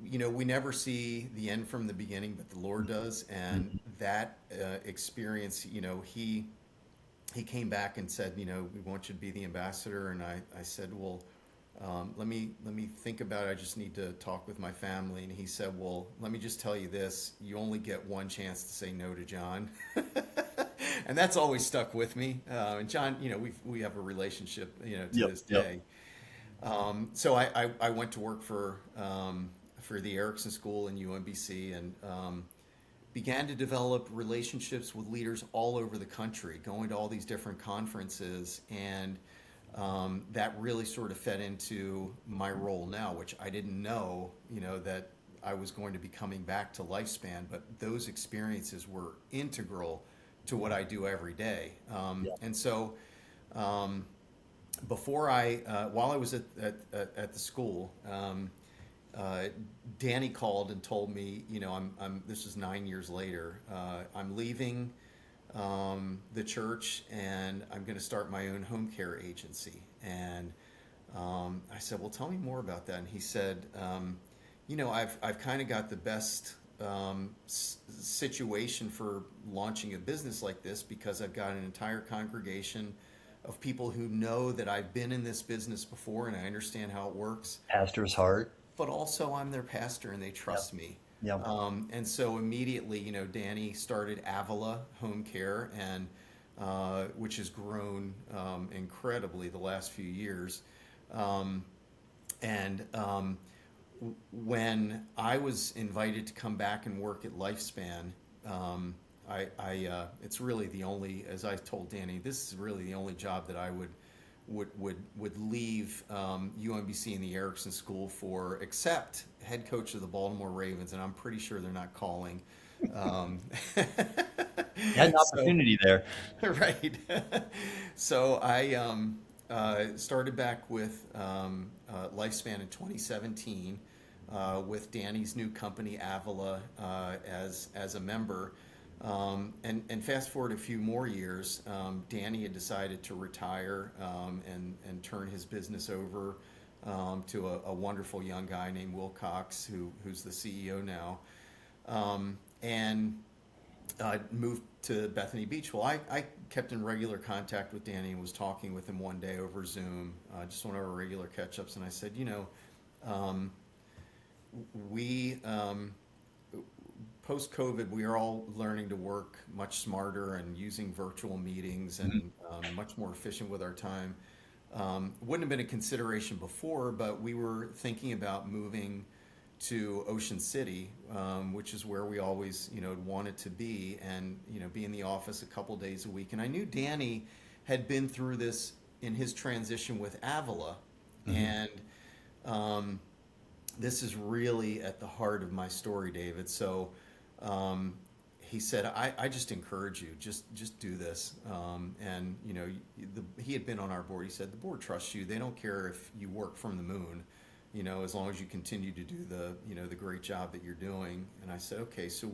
we never see the end from the beginning, but the Lord does. And that experience, he came back and said, we want you to be the ambassador. And I said, well, let me think about it. I just need to talk with my family. And he said, well, let me just tell you this. You only get one chance to say no to John. And that's always stuck with me. And John, we have a relationship, to Yep, this yep. day. So I went to work for the Erickson School in UMBC and began to develop relationships with leaders all over the country, going to all these different conferences, and that really sort of fed into my role now, which I didn't know, that I was going to be coming back to Lifespan, but those experiences were integral to what I do every day. Yeah. And so while I was at the school, Danny called and told me, this is 9 years later, I'm leaving the church and I'm going to start my own home care agency. And I said, well, tell me more about that. And he said, I've kind of got the best situation for launching a business like this because I've got an entire congregation of people who know that I've been in this business before and I understand how it works. Pastor's heart. But also I'm their pastor and they trust me. Yep. And so immediately, Danny started Avala Home Care, and which has grown incredibly the last few years. When I was invited to come back and work at Lifespan, it's really the only, as I told Danny, this is really the only job that I would leave UMBC and the Erickson School for, except head coach of the Baltimore Ravens, and I'm pretty sure they're not calling. You had an opportunity there. Right. So I started back with Lifespan in 2017 with Danny's new company, Avala, as a member. And fast forward a few more years, Danny had decided to retire and turn his business over to a wonderful young guy named Will Cox, who's the CEO now, and moved to Bethany Beach. Well, I kept in regular contact with Danny and was talking with him one day over Zoom, just one of our regular catch-ups, and I said, we post-COVID, we are all learning to work much smarter and using virtual meetings and much more efficient with our time. Wouldn't have been a consideration before, but we were thinking about moving to Ocean City, which is where we always, wanted to be, and be in the office a couple days a week. And I knew Danny had been through this in his transition with Avala. And this is really at the heart of my story, David. So he said, I just encourage you, just do this. And, you know, he had been on our board. He said, the board trusts you. They don't care if you work from the moon, you know, as long as you continue to do the, you know, the great job that you're doing. And I said, okay. So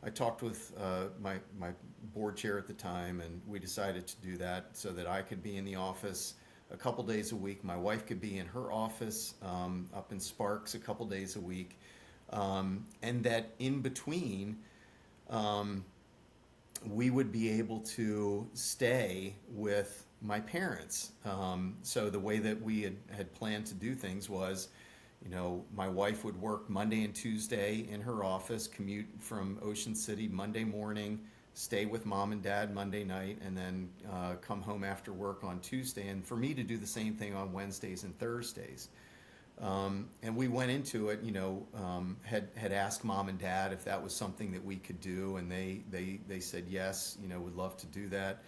I talked with my board chair at the time, and we decided to do that so that I could be in the office a couple days a week. My wife could be in her office up in Sparks a couple days a week. And that in between, we would be able to stay with my parents. So the way that we had planned to do things was, you know, my wife would work Monday and Tuesday in her office, commute from Ocean City Monday morning, stay with mom and dad Monday night, and then come home after work on Tuesday. And for me to do the same thing on Wednesdays and Thursdays. And we went into it, you know, had asked mom and dad if that was something that we could do, and they said yes, you know, would love to do that.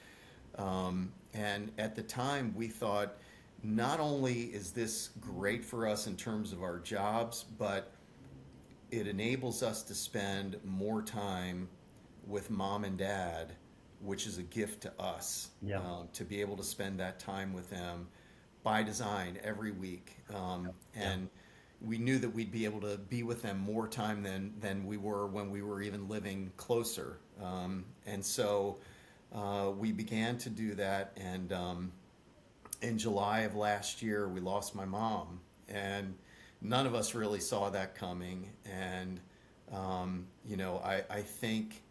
And at the time, we thought, not only is this great for us in terms of our jobs, but it enables us to spend more time with mom and dad, which is a gift to us. Yeah. To be able to spend that time with them by design every week. And we knew that we'd be able to be with them more time than we were when we were even living closer. And so we began to do that. And in July of last year, we lost my mom. And none of us really saw that coming. And, you know, I think,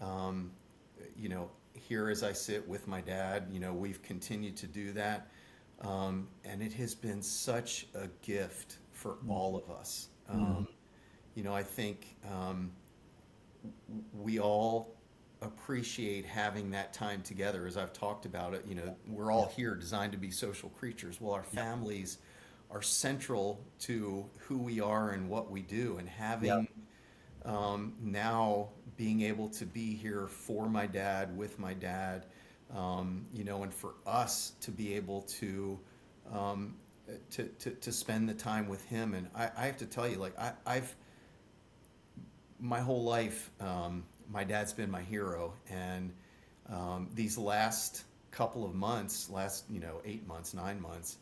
you know, here as I sit with my dad, you know, we've continued to do that. And it has been such a gift for all of us. You know, I think we all appreciate having that time together. As I've talked about it, you know, we're all here designed to be social creatures. Well, our families are central to who we are and what we do. And having now being able to be here for my dad, with my dad, you know, and for us to be able to spend the time with him. And I have to tell you, like, I've my whole life, my dad's been my hero. And these last couple of months, you know, 8 months, 9 months,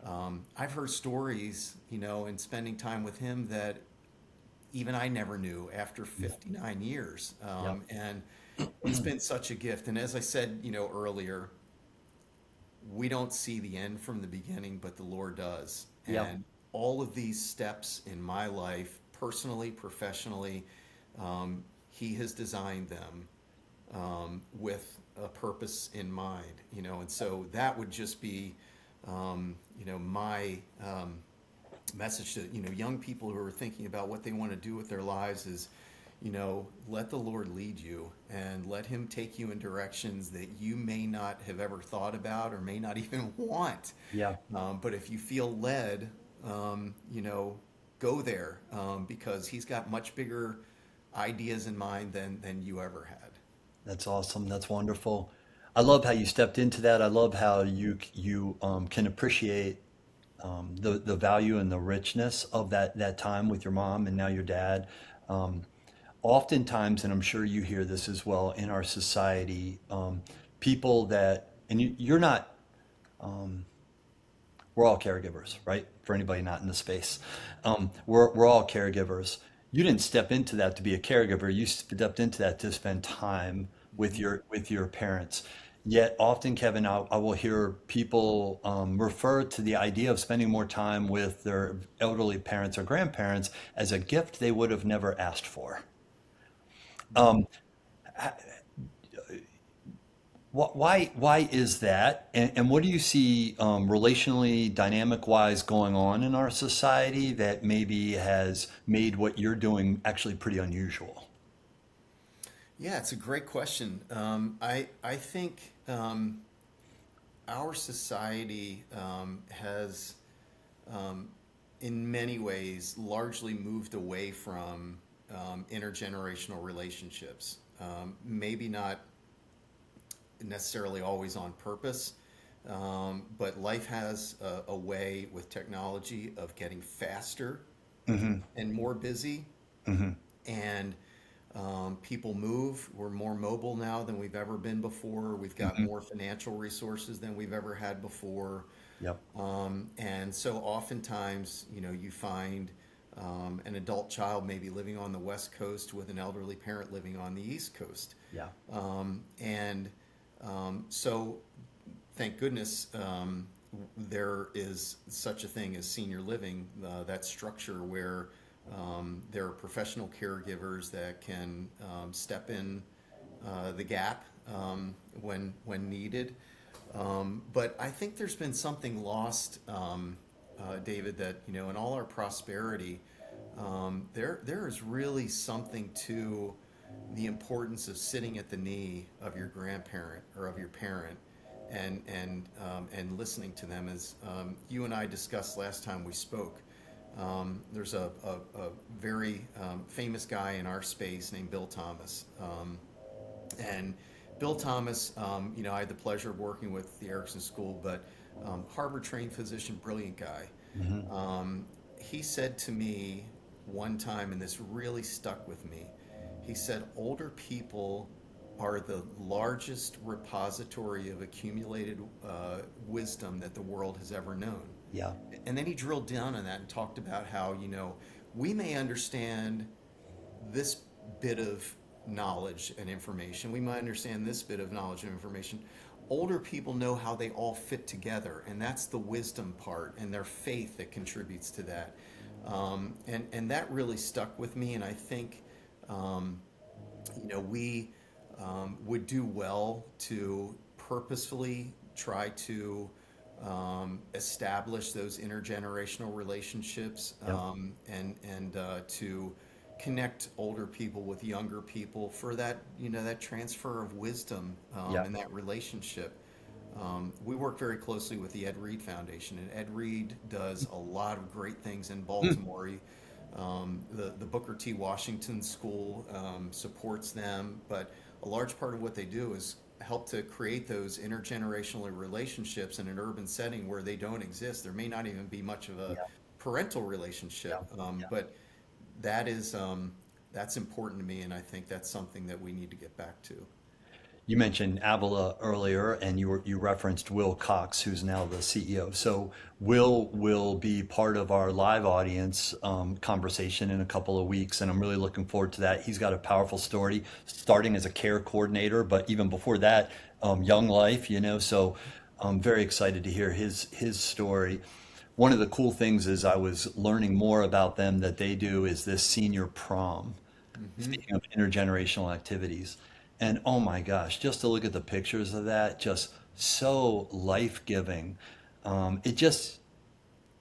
I've heard stories, you know, and spending time with him that even I never knew after 59 years. And it's been such a gift. And as I said, you know, earlier, we don't see the end from the beginning, but the Lord does. And all of these steps in my life, personally, professionally, He has designed them with a purpose in mind, you know. And so that would just be, you know, my message to, you know, young people who are thinking about what they want to do with their lives is, you know, let the Lord lead you and let Him take you in directions that you may not have ever thought about or may not even want. But if you feel led, you know, go there, because He's got much bigger ideas in mind than you ever had. That's awesome. That's wonderful. I love how you stepped into that. I love how you can appreciate the value and the richness of that time with your mom and now your dad. Oftentimes, and I'm sure you hear this as well in our society, people that, and you're not, we're all caregivers, right? For anybody not in the space, we're all caregivers. You didn't step into that to be a caregiver. You stepped into that to spend time with your parents. Yet often, Kevin, I will hear people refer to the idea of spending more time with their elderly parents or grandparents as a gift they would have never asked for. Um, why is that? And what do you see relationally, dynamic wise going on in our society that maybe has made what you're doing actually pretty unusual? Yeah, it's a great question. I think our society has, in many ways, largely moved away from intergenerational relationships. Maybe not necessarily always on purpose. But life has a way with technology of getting faster Hmm. and more busy, Hmm. and people move. We're more mobile now than we've ever been before. We've got Hmm. more financial resources than we've ever had before. Yep. And so oftentimes, you find an adult child maybe living on the West Coast with an elderly parent living on the East Coast. Yeah. And so thank goodness there is such a thing as senior living, that structure where there are professional caregivers that can step in the gap when needed. But I think there's been something lost, David, that in all our prosperity, there is really something to the importance of sitting at the knee of your grandparent or of your parent and listening to them. As you and I discussed last time we spoke, there's a very famous guy in our space named Bill Thomas. And Bill Thomas, I had the pleasure of working with the Erickson School, but Harvard trained physician, brilliant guy. Hmm. He said to me one time, and this really stuck with me, he said, older people are the largest repository of accumulated wisdom that the world has ever known. Yeah. And then he drilled down on that and talked about how, we may understand this bit of knowledge and information. We might understand this bit of knowledge and information. Older people know how they all fit together, and that's the wisdom part and their faith that contributes to that. And that really stuck with me, and I think we would do well to purposefully try to establish those intergenerational relationships, Yep. and to connect older people with younger people for that that transfer of wisdom, Yeah. and that relationship. We work very closely with the Ed Reed Foundation, and Ed Reed does a lot of great things in Baltimore. The Booker T. Washington School supports them, but a large part of what they do is help to create those intergenerational relationships in an urban setting where they don't exist. There may not even be much of a Yeah. parental Yeah. relationship, Yeah. but that is that's important to me, and I think that's something that we need to get back to. You mentioned Avala earlier, and you referenced Will Cox, who's now the CEO. So will be part of our live audience conversation in a couple of weeks, and I'm really looking forward to that. He's got a powerful story, starting as a care coordinator, but even before that, young life. So I'm very excited to hear his story. One of the cool things is I was learning more about them that they do is this senior prom. Hmm. Speaking of intergenerational activities. And oh my gosh, just to look at the pictures of that, just so life-giving. It just,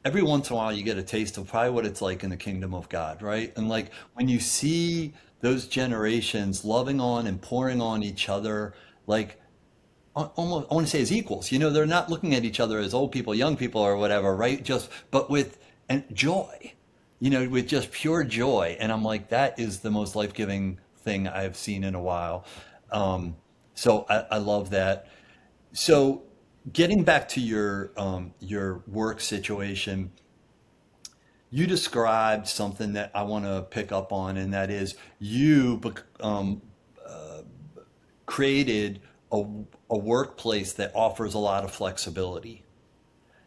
every once in a while you get a taste of probably what it's like in the kingdom of God, right? And like when you see those generations loving on and pouring on each other, like almost, I want to say as equals. They're not looking at each other as old people, young people, or whatever, right? Just, but with and joy, with just pure joy. And I'm like, that is the most life-giving thing I've seen in a while. Um, so I love that. So getting back to your work situation, you described something that I want to pick up on, and that is created a, a workplace that offers a lot of flexibility.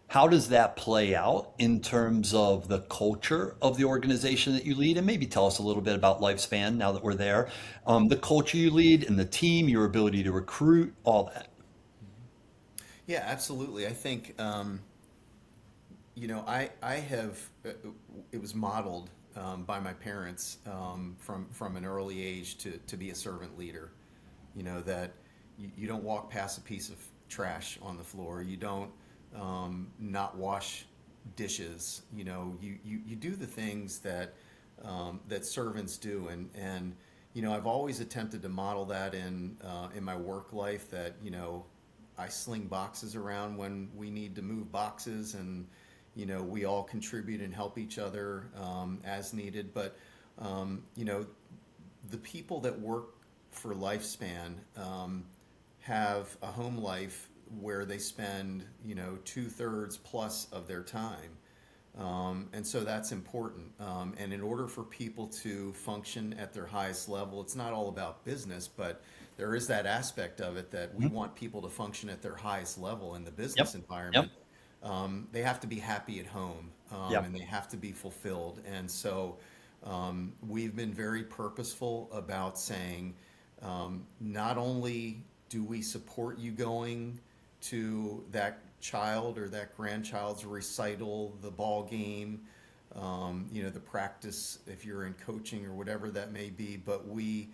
How does that play out in terms of the culture of the organization that you lead? And maybe tell us a little bit about Lifespan now that we're there. The culture you lead and the team, your ability to recruit, all that. Yeah, absolutely. I think I have it was modeled by my parents from an early age to be a servant leader. That you don't walk past a piece of trash on the floor. You don't not wash dishes. You do the things that servants do, and I've always attempted to model that in my work life. That I sling boxes around when we need to move boxes, and we all contribute and help each other as needed. But the people that work for Lifespan have a home life where they spend, 2/3 plus of their time. And so that's important. And in order for people to function at their highest level, it's not all about business, but there is that aspect of it that we Mhm. want people to function at their highest level in the business Yep. Yep. environment. They have to be happy at home, Yep. and they have to be fulfilled. And so we've been very purposeful about saying, not only do we support you going to that child or that grandchild's recital, the ball game, the practice if you're in coaching or whatever that may be, but we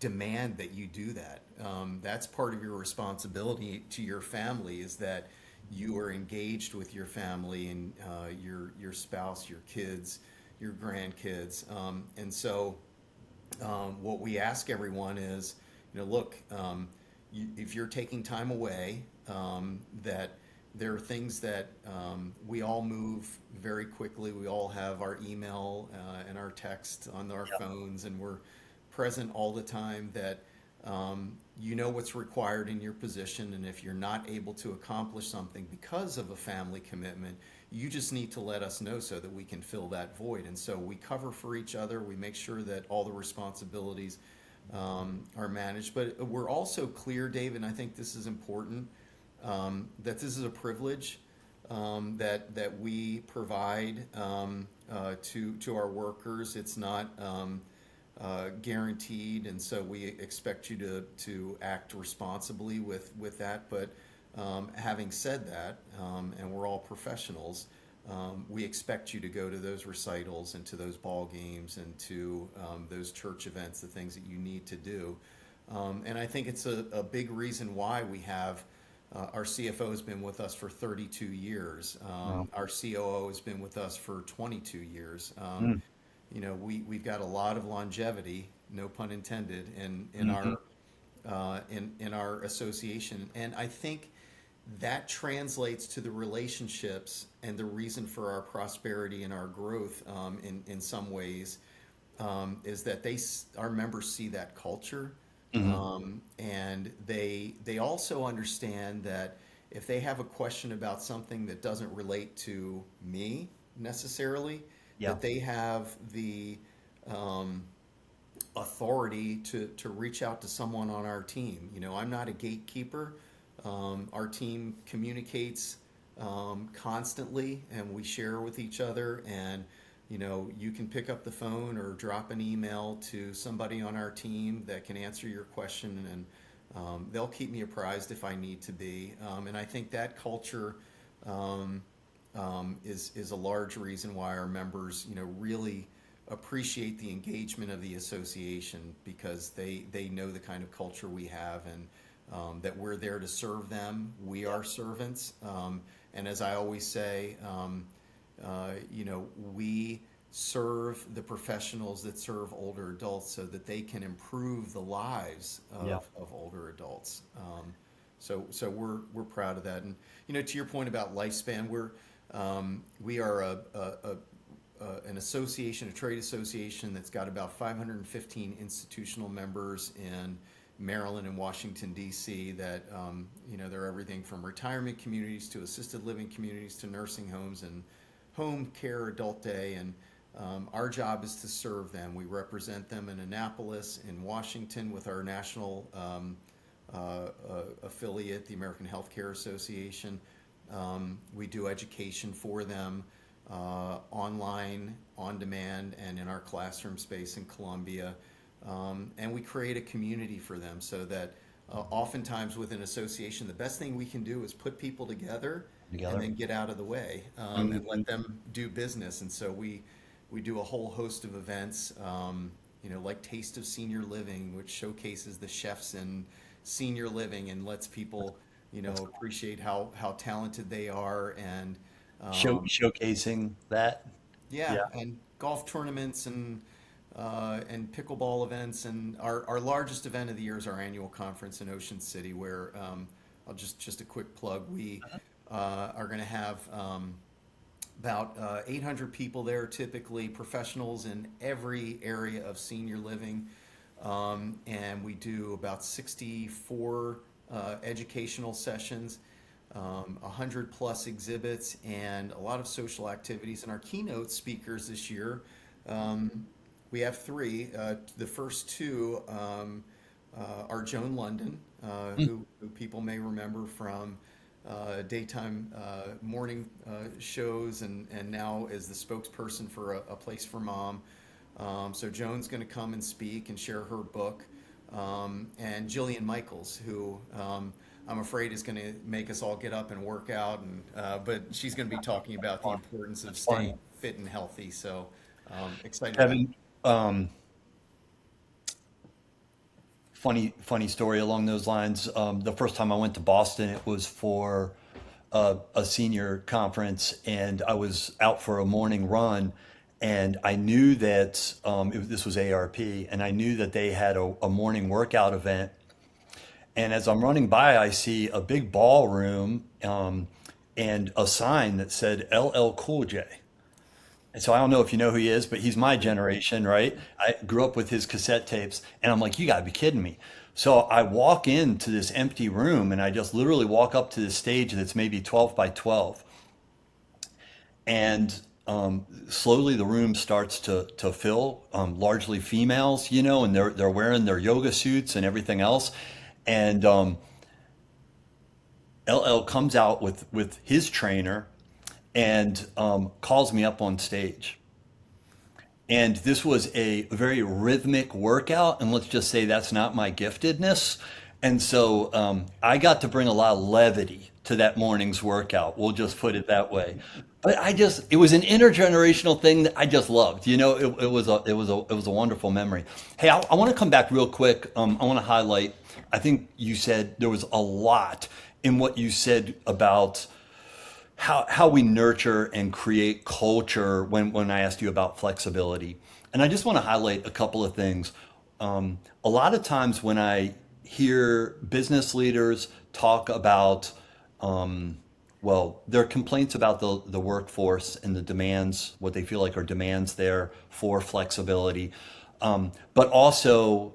demand that you do that. That's part of your responsibility to your family is that you are engaged with your family and your spouse, your kids, your grandkids, and so what we ask everyone is, look, if you're taking time away, that there are things that we all move very quickly. We all have our email and our text on our Yep. phones, and we're present all the time. That you know what's required in your position, and if you're not able to accomplish something because of a family commitment, you just need to let us know so that we can fill that void. And so we cover for each other. We make sure that all the responsibilities are managed. But we're also clear, David, and I think this is important, that this is a privilege that we provide to our workers. It's not guaranteed, and so we expect you to act responsibly with that. But having said that, and we're all professionals, we expect you to go to those recitals and to those ball games and to those church events, the things that you need to do. And I think it's a big reason why we have our CFO has been with us for 32 years. Wow. Our COO has been with us for 22 years. Mm. We've got a lot of longevity, no pun intended, in Mhm. our association, and I think that translates to the relationships and the reason for our prosperity and our growth in some ways is that our members see that culture, Mhm. and they also understand that if they have a question about something that doesn't relate to me necessarily, Yeah. that they have the authority to reach out to someone on our team. I'm not a gatekeeper. Our team communicates constantly, and we share with each other. And you can pick up the phone or drop an email to somebody on our team that can answer your question, and they'll keep me apprised if I need to be. And I think that culture is a large reason why our members, really appreciate the engagement of the association, because they know the kind of culture we have, and that we're there to serve them. We are servants. And as I always say, we serve the professionals that serve older adults so that they can improve the lives Yeah. of older adults. So we're proud of that. And to your point about lifespan, we are an association, a trade association that's got about 515 institutional members in Maryland and Washington, D.C. that, they're everything from retirement communities to assisted living communities to nursing homes and home care, adult day. And our job is to serve them. We represent them in Annapolis, in Washington with our national affiliate, the American Healthcare Association. We do education for them online, on demand, and in our classroom space in Columbia. And we create a community for them so that oftentimes with an association, the best thing we can do is put people together and Together. then get out of the way and Mhm. let them do business. And so we do a whole host of events, like Taste of Senior Living, which showcases the chefs in senior living and lets people, That's appreciate how talented they are. And showcasing that. yeah, Yeah. and golf tournaments and pickleball events, and our largest event of the year is our annual conference in Ocean City, where I'll just a quick plug. We are going to have about 800 people there, typically professionals in every area of senior living. And we do about 64 educational sessions, 100 plus exhibits, and a lot of social activities. And our keynote speakers this year, we have three. The first two are Joan London, who people may remember from daytime morning shows, and now is the spokesperson for a Place for Mom. So Joan's going to come and speak and share her book. And Jillian Michaels, who I'm afraid is going to make us all get up and work out, but she's going to be talking about the importance of That's fun. staying fit and healthy. So excited about Kevin, um, funny story along those lines. The first time I went to Boston, it was for a senior conference, and I was out for a morning run, and I knew that this was ARP, and I knew that they had a morning workout event. And as I'm running by, I see a big ballroom and a sign that said LL Cool J. And so I don't know if you know who he is, but he's my generation, right? I grew up with his cassette tapes, and I'm like, you gotta be kidding me. So I walk into this empty room, and I just literally walk up to the stage that's maybe 12 by 12. And slowly the room starts to fill, largely females, and they're wearing their yoga suits and everything else. And LL comes out with his trainer and calls me up on stage. And this was a very rhythmic workout, and let's just say that's not my giftedness. And so I got to bring a lot of levity to that morning's workout. We'll just put it that way. But it was an intergenerational thing that I just loved. It was a wonderful memory. Hey, I want to come back real quick. I want to highlight. I think you said there was a lot in what you said about how we nurture and create culture when I asked you about flexibility. And I just want to highlight a couple of things. A lot of times when I hear business leaders talk about, their complaints about the workforce and the demands, what they feel like are demands there for flexibility, but also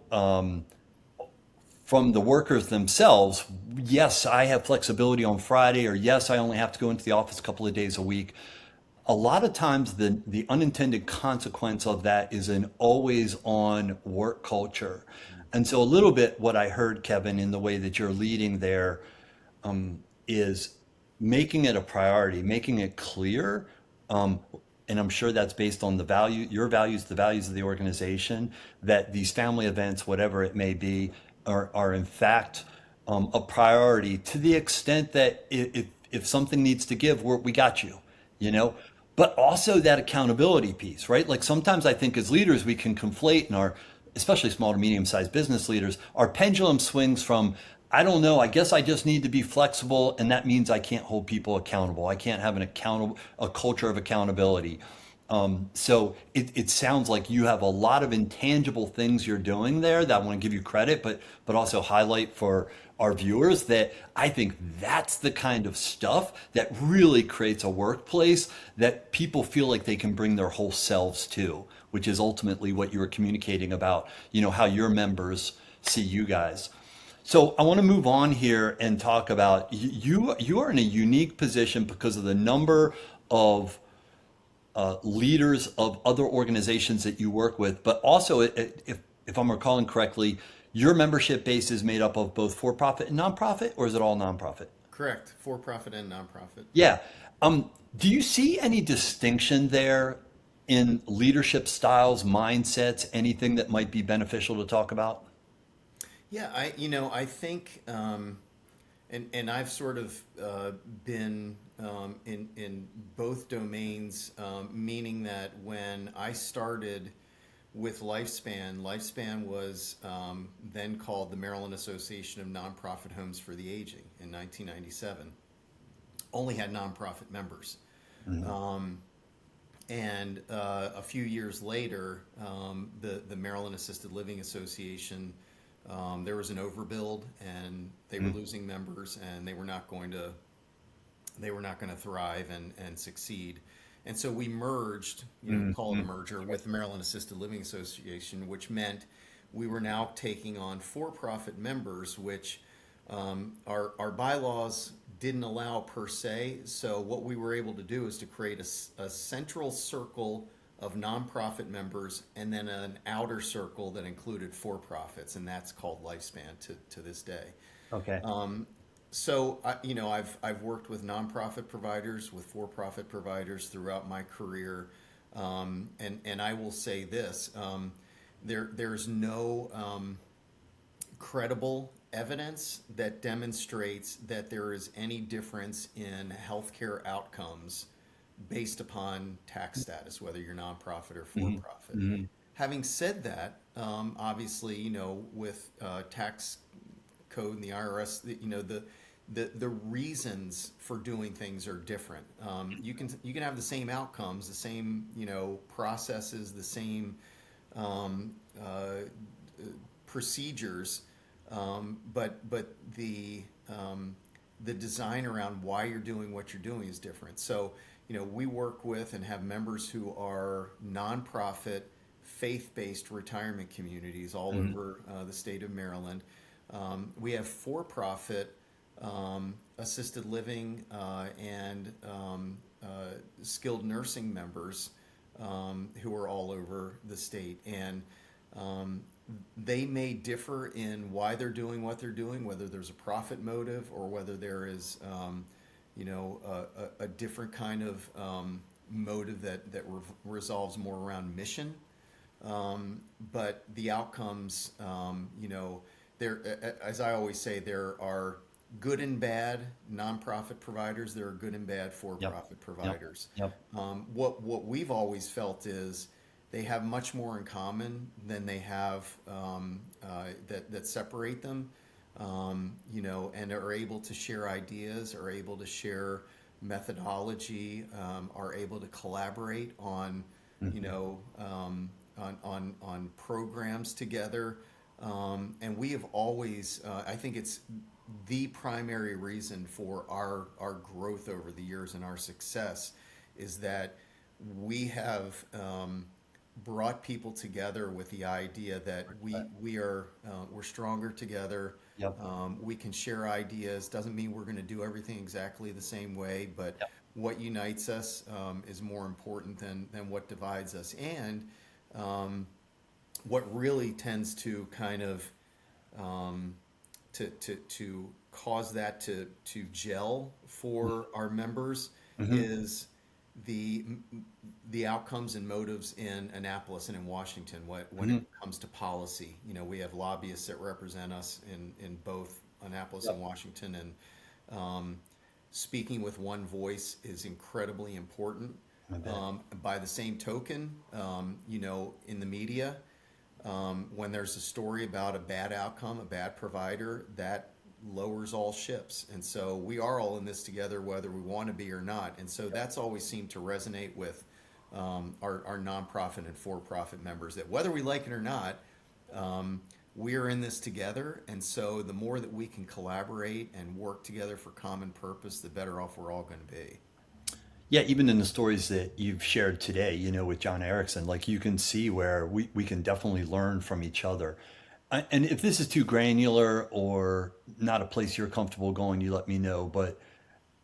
from the workers themselves, yes, I have flexibility on Friday, or yes, I only have to go into the office a couple of days a week. A lot of times, the unintended consequence of that is an always on work culture. And so, a little bit what I heard, Kevin, in the way that you're leading there is making it a priority, making it clear. And I'm sure that's based on your values, the values of the organization, that these family events, whatever it may be, are in fact a priority to the extent that if something needs to give, we got you, you know? But also that accountability piece, right? Like sometimes I think as leaders, we can conflate in especially small to medium sized business leaders, our pendulum swings from, I don't know, I guess I just need to be flexible, and that means I can't hold people accountable. I can't have a culture of accountability. So it sounds like you have a lot of intangible things you're doing there that I want to give you credit, but also highlight for our viewers that I think that's the kind of stuff that really creates a workplace that people feel like they can bring their whole selves to, which is ultimately what you were communicating about, how your members see you guys. So I want to move on here and talk about you are in a unique position because of the number of leaders of other organizations that you work with, but also, if I'm recalling correctly, your membership base is made up of both for-profit and nonprofit, or is it all nonprofit? correct, for profit and nonprofit. Yeah. Do you see any distinction there in leadership styles, mindsets, anything that might be beneficial to talk about? Yeah, I think, and I've sort of been in both domains, meaning that when I started with Lifespan was then called the Maryland Association of Nonprofit Homes for the Aging in 1997. Only had nonprofit members. And a few years later, the Maryland Assisted Living Association, there was an overbuild, and they were losing members, and they were not going to thrive and succeed. And so we merged, call it a merger, with the Maryland Assisted Living Association, which meant we were now taking on for-profit members, which our bylaws didn't allow per se. So what we were able to do is to create a central circle of nonprofit members and then an outer circle that included for-profits, and that's called Lifespan to this day. Okay. So I've worked with nonprofit providers, with for-profit providers throughout my career, and I will say this: there's no credible evidence that demonstrates that there is any difference in healthcare outcomes based upon tax status, whether you're nonprofit or for-profit. Hmm. Having said that, obviously, with tax code and the IRS, the reasons for doing things are different. You can have the same outcomes, the same processes, the same procedures, but the design around why you're doing what you're doing is different. So we work with and have members who are nonprofit, faith-based retirement communities all over the state of Maryland. We have for-profit assisted living and skilled nursing members who are all over the state. And they may differ in why they're doing what they're doing, whether there's a profit motive or whether there is a different kind of motive that resolves more around mission. But the outcomes, there, as I always say, there are good and bad nonprofit providers. There are good and bad for-profit providers. Yep. What we've always felt is they have much more in common than they have that separate them. And are able to share ideas, are able to share methodology, are able to collaborate on, on programs together. And we have always, I think it's the primary reason for our growth over the years and our success is that we have brought people together with the idea that we're stronger together. Yep. We can share ideas. Doesn't mean we're going to do everything exactly the same way, but what unites us is more important than what divides us. And what really tends to kind of to cause that to gel for our members is the outcomes and motives in Annapolis and in Washington when it comes to policy. We have lobbyists that represent us in both Annapolis and Washington, and speaking with one voice is incredibly important. By the same token, in the media, when there's a story about a bad outcome, a bad provider, that lowers all ships. And so we are all in this together, whether we want to be or not. And so that's always seemed to resonate with our nonprofit and for-profit members, that whether we like it or not, we're in this together. And so the more that we can collaborate and work together for common purpose, the better off we're all going to be. Yeah, even in the stories that you've shared today, with John Erickson, like you can see where we can definitely learn from each other. And if this is too granular or not a place you're comfortable going, you let me know. But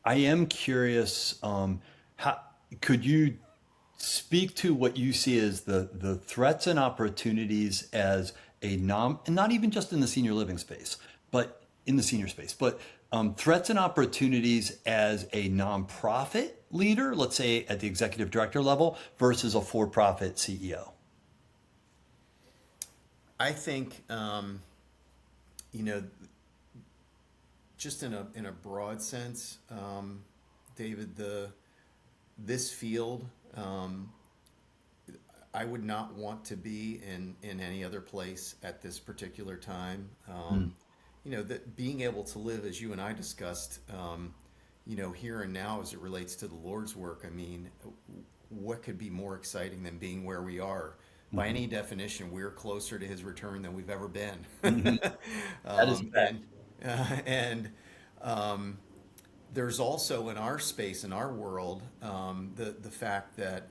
I am curious, how could you speak to what you see as the threats and opportunities as and not even just in the senior living space, but in the senior space, but threats and opportunities as a nonprofit leader, let's say at the executive director level, versus a for-profit CEO? I think, just in a broad sense, David, this field, I would not want to be in any other place at this particular time. That being able to live, as you and I discussed, here and now as it relates to the Lord's work, I mean, what could be more exciting than being where we are? By any definition, we're closer to his return than we've ever been. That is fact. And there's also in our space, in our world, the fact that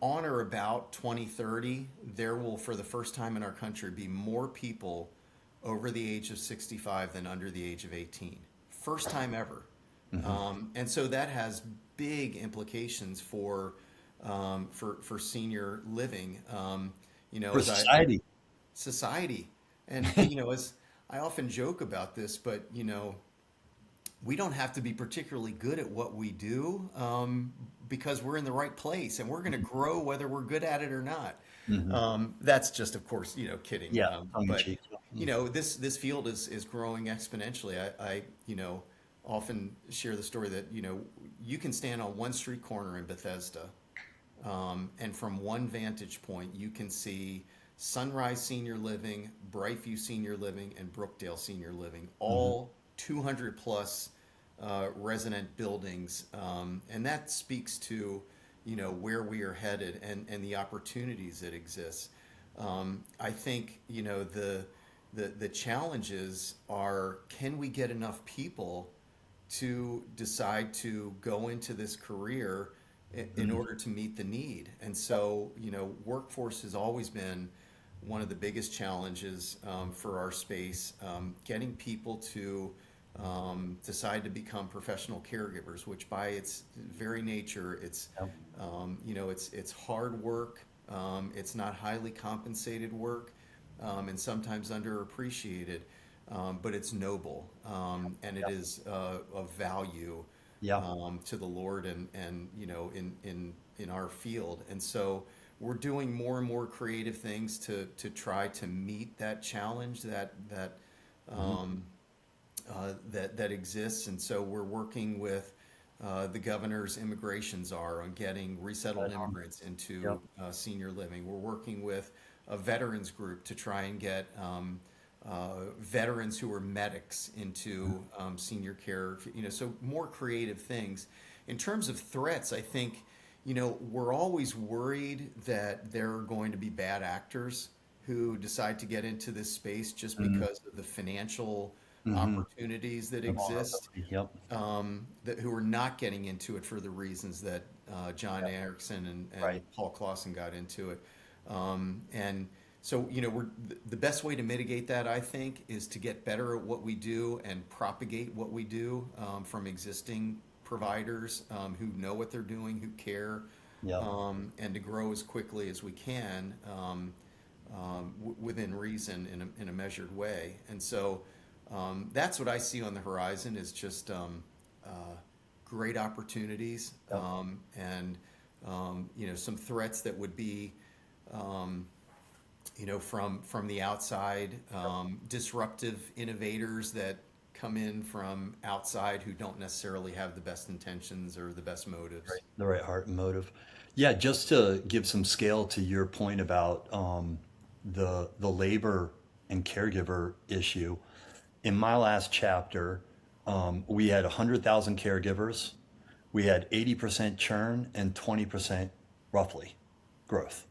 on or about 2030, there will, for the first time in our country, be more people over the age of 65 than under the age of 18. First time ever. And so that has big implications for senior living. For As society. society, and as I often joke about this, but we don't have to be particularly good at what we do, because we're in the right place and we're going to grow whether we're good at it or not. Hmm. That's just, of course, kidding. Yeah, tongue in But cheek. this field is growing exponentially. I often share the story that you can stand on one street corner in Bethesda, and from one vantage point you can see Sunrise Senior Living, Brightview Senior Living, and Brookdale Senior Living, Hmm. all 200 plus resident buildings, and that speaks to where we are headed and the opportunities that exist. I think the challenges are, can we get enough people to decide to go into this career in Hmm. order to meet the need? And so workforce has always been one of the biggest challenges for our space, getting people to decide to become professional caregivers, which by its very nature, Yep. it's hard work. It's not highly compensated work, and sometimes underappreciated, but it's noble, and it Yep. is of value Yeah. to the Lord, and in our field. And so we're doing more and more creative things to try to meet that challenge Hmm. um, that exists. And so we're working with the governor's immigration czar on getting resettled Right on. immigrants into Yep. senior living. We're working with a veterans group to try and get veterans who are medics into senior care. So more creative things. In terms of threats, I think we're always worried that there are going to be bad actors who decide to get into this space just Hmm. because of the financial Hmm. opportunities that The exist, vulnerability. Yep. that who are not getting into it for the reasons that John Yep. Erickson and Right. Paul Clausen got into it. And so, the best way to mitigate that, I think, is to get better at what we do and propagate what we do, from existing providers who know what they're doing, who care, Yep. and to grow as quickly as we can, within reason, in a measured way. And so that's what I see on the horizon, is just great opportunities, Yep. and some threats that would be from the outside, Yep. disruptive innovators that come in from outside who don't necessarily have the best intentions or the best motives. Right. The right heart and motive. Yeah, just to give some scale to your point about the labor and caregiver issue. In my last chapter, we had 100,000 caregivers. We had 80% churn and 20% roughly growth.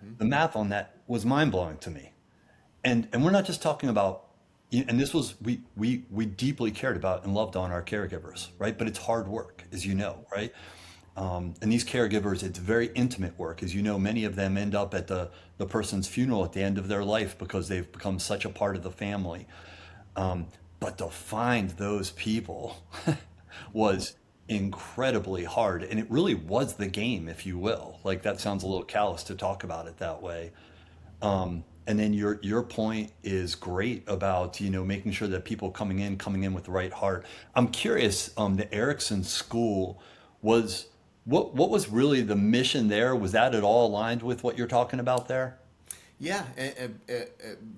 Hmm. The math on that was mind blowing to me. And we're not just talking about, and this was, we deeply cared about and loved on our caregivers, right? But it's hard work, as you know, right? And these caregivers, it's very intimate work. As you know, many of them end up at the person's funeral at the end of their life because they've become such a part of the family. Um, but to find those people was incredibly hard. And it really was the game, if you will. Like that sounds a little callous to talk about it that way. And then your point is great about, making sure that people coming in with the right heart. I'm curious, the Erickson School was what was really the mission there? Was that at all aligned with what you're talking about there? Yeah,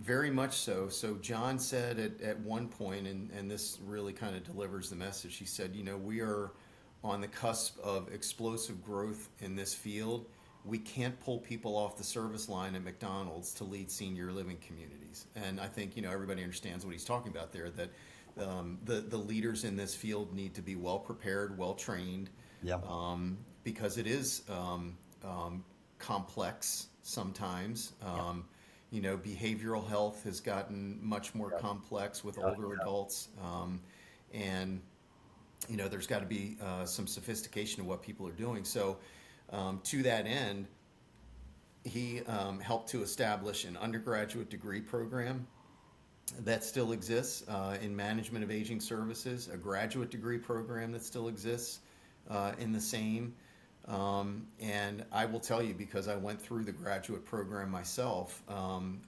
very much so. So John said at one point, and this really kind of delivers the message. He said, we are on the cusp of explosive growth in this field. We can't pull people off the service line at McDonald's to lead senior living communities. And I think everybody understands what he's talking about there. That the leaders in this field need to be well prepared, well trained, Yeah. because it is complex sometimes. Behavioral health has gotten much more Yeah. complex with Yeah. older adults, and there's got to be some sophistication of what people are doing. So, to that end, he helped to establish an undergraduate degree program that still exists in management of aging services, a graduate degree program that still exists in the same. And I will tell you, because I went through the graduate program myself,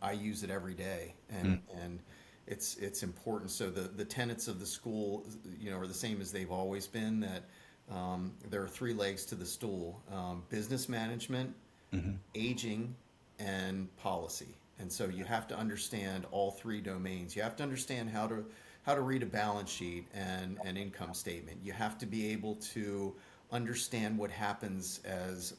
I use it every day, and it's important. So the tenets of the school, are the same as they've always been. That there are three legs to the stool: business management, aging, and policy. And so you have to understand all three domains. You have to understand how to read a balance sheet and an income statement. You have to be able to understand what happens as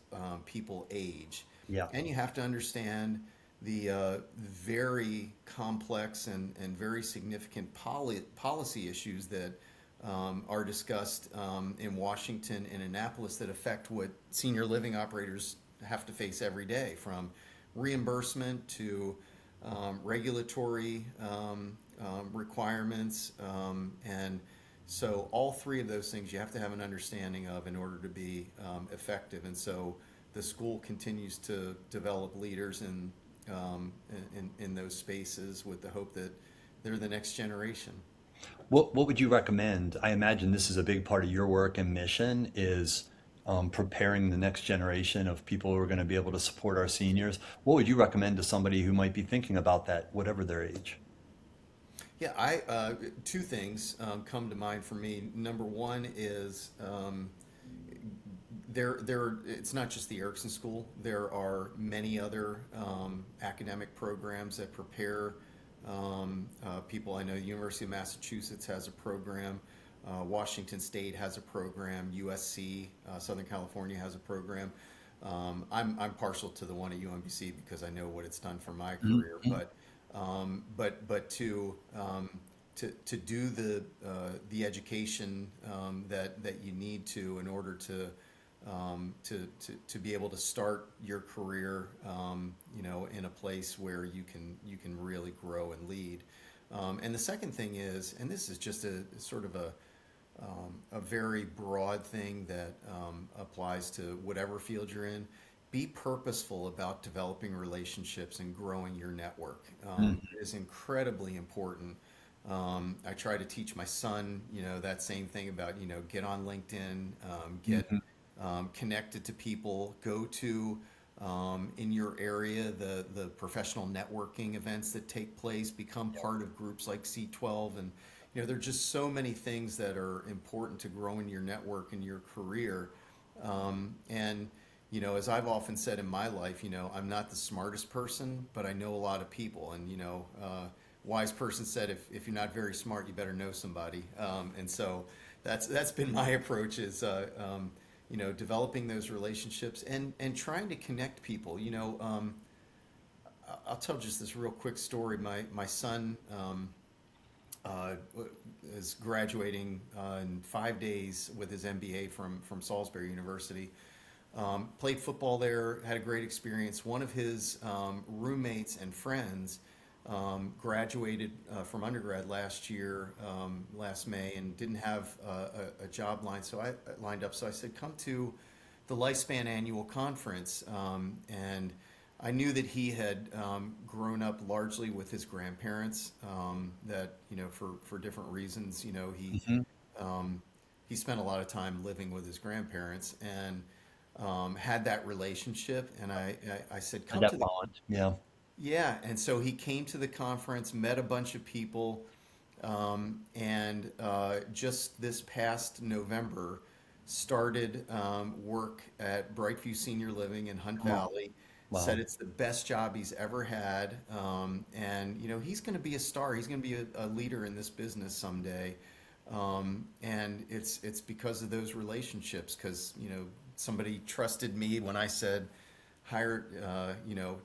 people age. Yeah. And you have to understand the very complex and very significant policy issues that are discussed in Washington and Annapolis that affect what senior living operators have to face every day, from reimbursement to regulatory requirements. And so all three of those things you have to have an understanding of in order to be effective. And so the school continues to develop leaders in those spaces with the hope that they're the next generation. What would you recommend? I imagine this is a big part of your work and mission is preparing the next generation of people who are going to be able to support our seniors. What would you recommend to somebody who might be thinking about that, whatever their age? Yeah, two things come to mind for me. Number one is it's not just the Erickson School. There are many other academic programs that prepare people. I know the University of Massachusetts has a program. Washington State has a program. USC, Southern California, has a program. I'm partial to the one at UMBC because I know what it's done for my career. But to do the education that you need to in order to be able to start your career, in a place where you can really grow and lead. And the second thing is, and this is just a sort of a very broad thing that applies to whatever field you're in. Be purposeful about developing relationships and growing your network. It is incredibly important. I try to teach my son, that same thing about, get on LinkedIn, get connected to people, go to in your area the professional networking events that take place, become part of groups like C12, and there are just so many things that are important to growing your network and your career. And as I've often said in my life, I'm not the smartest person, but I know a lot of people. And wise person said, if you're not very smart, you better know somebody. And so that's been my approach, is developing those relationships and trying to connect people. I'll tell just this real quick story. My son is graduating in 5 days with his MBA from Salisbury University. Played football there, had a great experience. One of his roommates and friends graduated from undergrad last year, last May, and didn't have a job lined up. So I said, come to the Lifespan annual conference. And I knew that he had grown up largely with his grandparents, that, for different reasons, he spent a lot of time living with his grandparents and had that relationship. And I said, come That to the bond. Yeah. yeah, and so he came to the conference, met a bunch of people, and just this past November started work at Brightview Senior Living in Hunt Valley. Said Wow. it's the best job he's ever had, and he's going to be a star. He's going to be a leader in this business someday, and it's because of those relationships. Because somebody trusted me when I said, hire,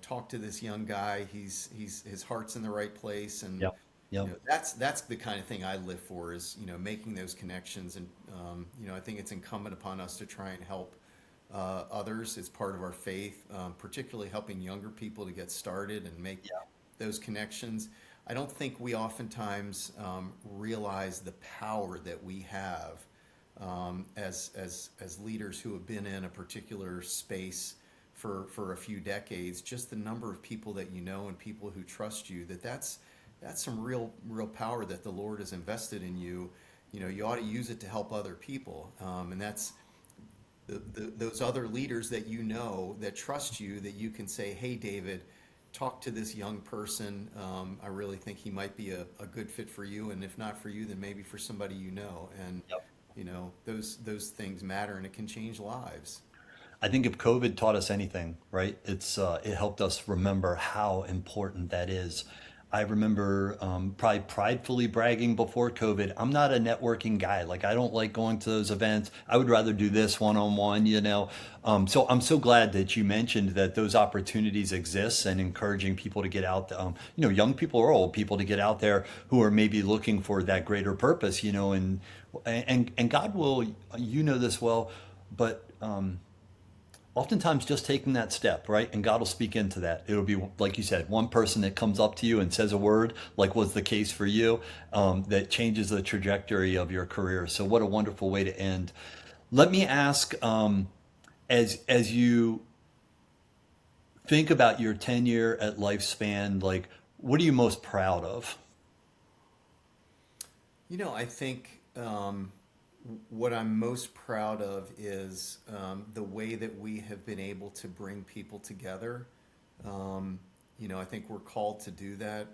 talk to this young guy. His heart's in the right place, and Yep. Yep. that's the kind of thing I live for, is making those connections. And I think it's incumbent upon us to try and help others. It's part of our faith, particularly helping younger people to get started and make Yeah. those connections. I don't think we oftentimes realize the power that we have as leaders who have been in a particular space for a few decades, just the number of people that you know and people who trust you, that's some real power that the Lord has invested in you. You know, you ought to use it to help other people, and that's those other leaders that you know that trust you, that you can say, hey, David, talk to this young person. I really think he might be a good fit for you, and if not for you, then maybe for somebody you know. And Yep. you know, those things matter, and it can change lives. I think if COVID taught us anything, right, it helped us remember how important that is. I remember probably pridefully bragging before COVID. I'm not a networking guy. Like I don't like going to those events. I would rather do this one on one. So I'm so glad that you mentioned that those opportunities exist and encouraging people to get out. Young people or old people to get out there who are maybe looking for that greater purpose. And God will. You know this well, but. Oftentimes just taking that step, right? And God will speak into that. It'll be, like you said, one person that comes up to you and says a word, like was the case for you, that changes the trajectory of your career. So what a wonderful way to end. Let me ask, as you think about your tenure at Lifespan, like what are you most proud of? You know, I think what I'm most proud of is the way that we have been able to bring people together. You know, I think we're called to do that.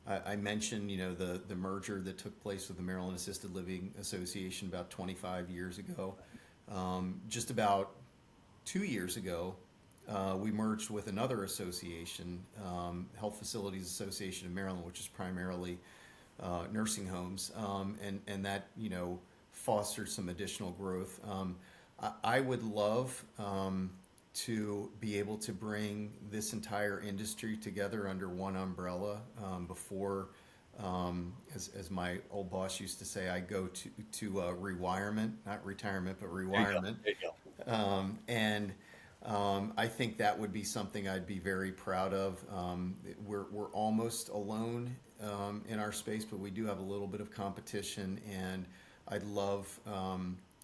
I mentioned, you know, the merger that took place with the Maryland Assisted Living Association about 25 years ago. Just about 2 years ago, we merged with another association, Health Facilities Association of Maryland, which is primarily nursing homes, and that, you know, fostered some additional growth. I would love to be able to bring this entire industry together under one umbrella before, as my old boss used to say, I go to rewirement, not retirement, but There you go. rewirement. There you go. And I think that would be something I'd be very proud of. We're almost alone in our space, but we do have a little bit of competition, and I'd love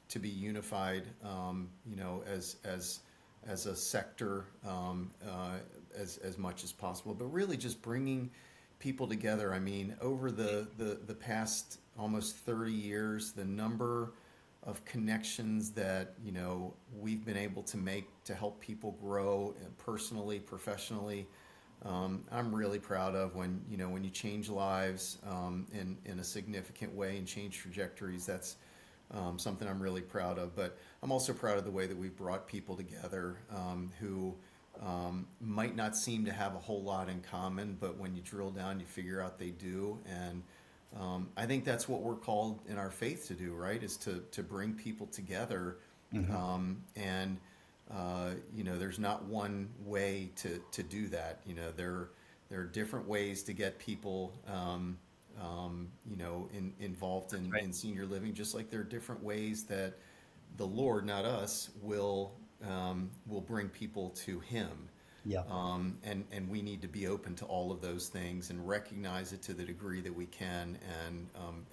to be unified, you know, as a sector, as much as possible. But really, just bringing people together. I mean, over the past almost 30 years, the number of connections that, you know, we've been able to make to help people grow personally, professionally. I'm really proud of when you change lives in a significant way and change trajectories. That's something I'm really proud of. But I'm also proud of the way that we've brought people together who might not seem to have a whole lot in common, but when you drill down, you figure out they do. And I think that's what we're called in our faith to do, right? Is to bring people together. And you know, there's not one way to do that. You know, there are different ways to get people, you know, involved That's in, right. in senior living, just like there are different ways that the Lord, not us, will bring people to Him. Yeah. And we need to be open to all of those things and recognize it to the degree that we can,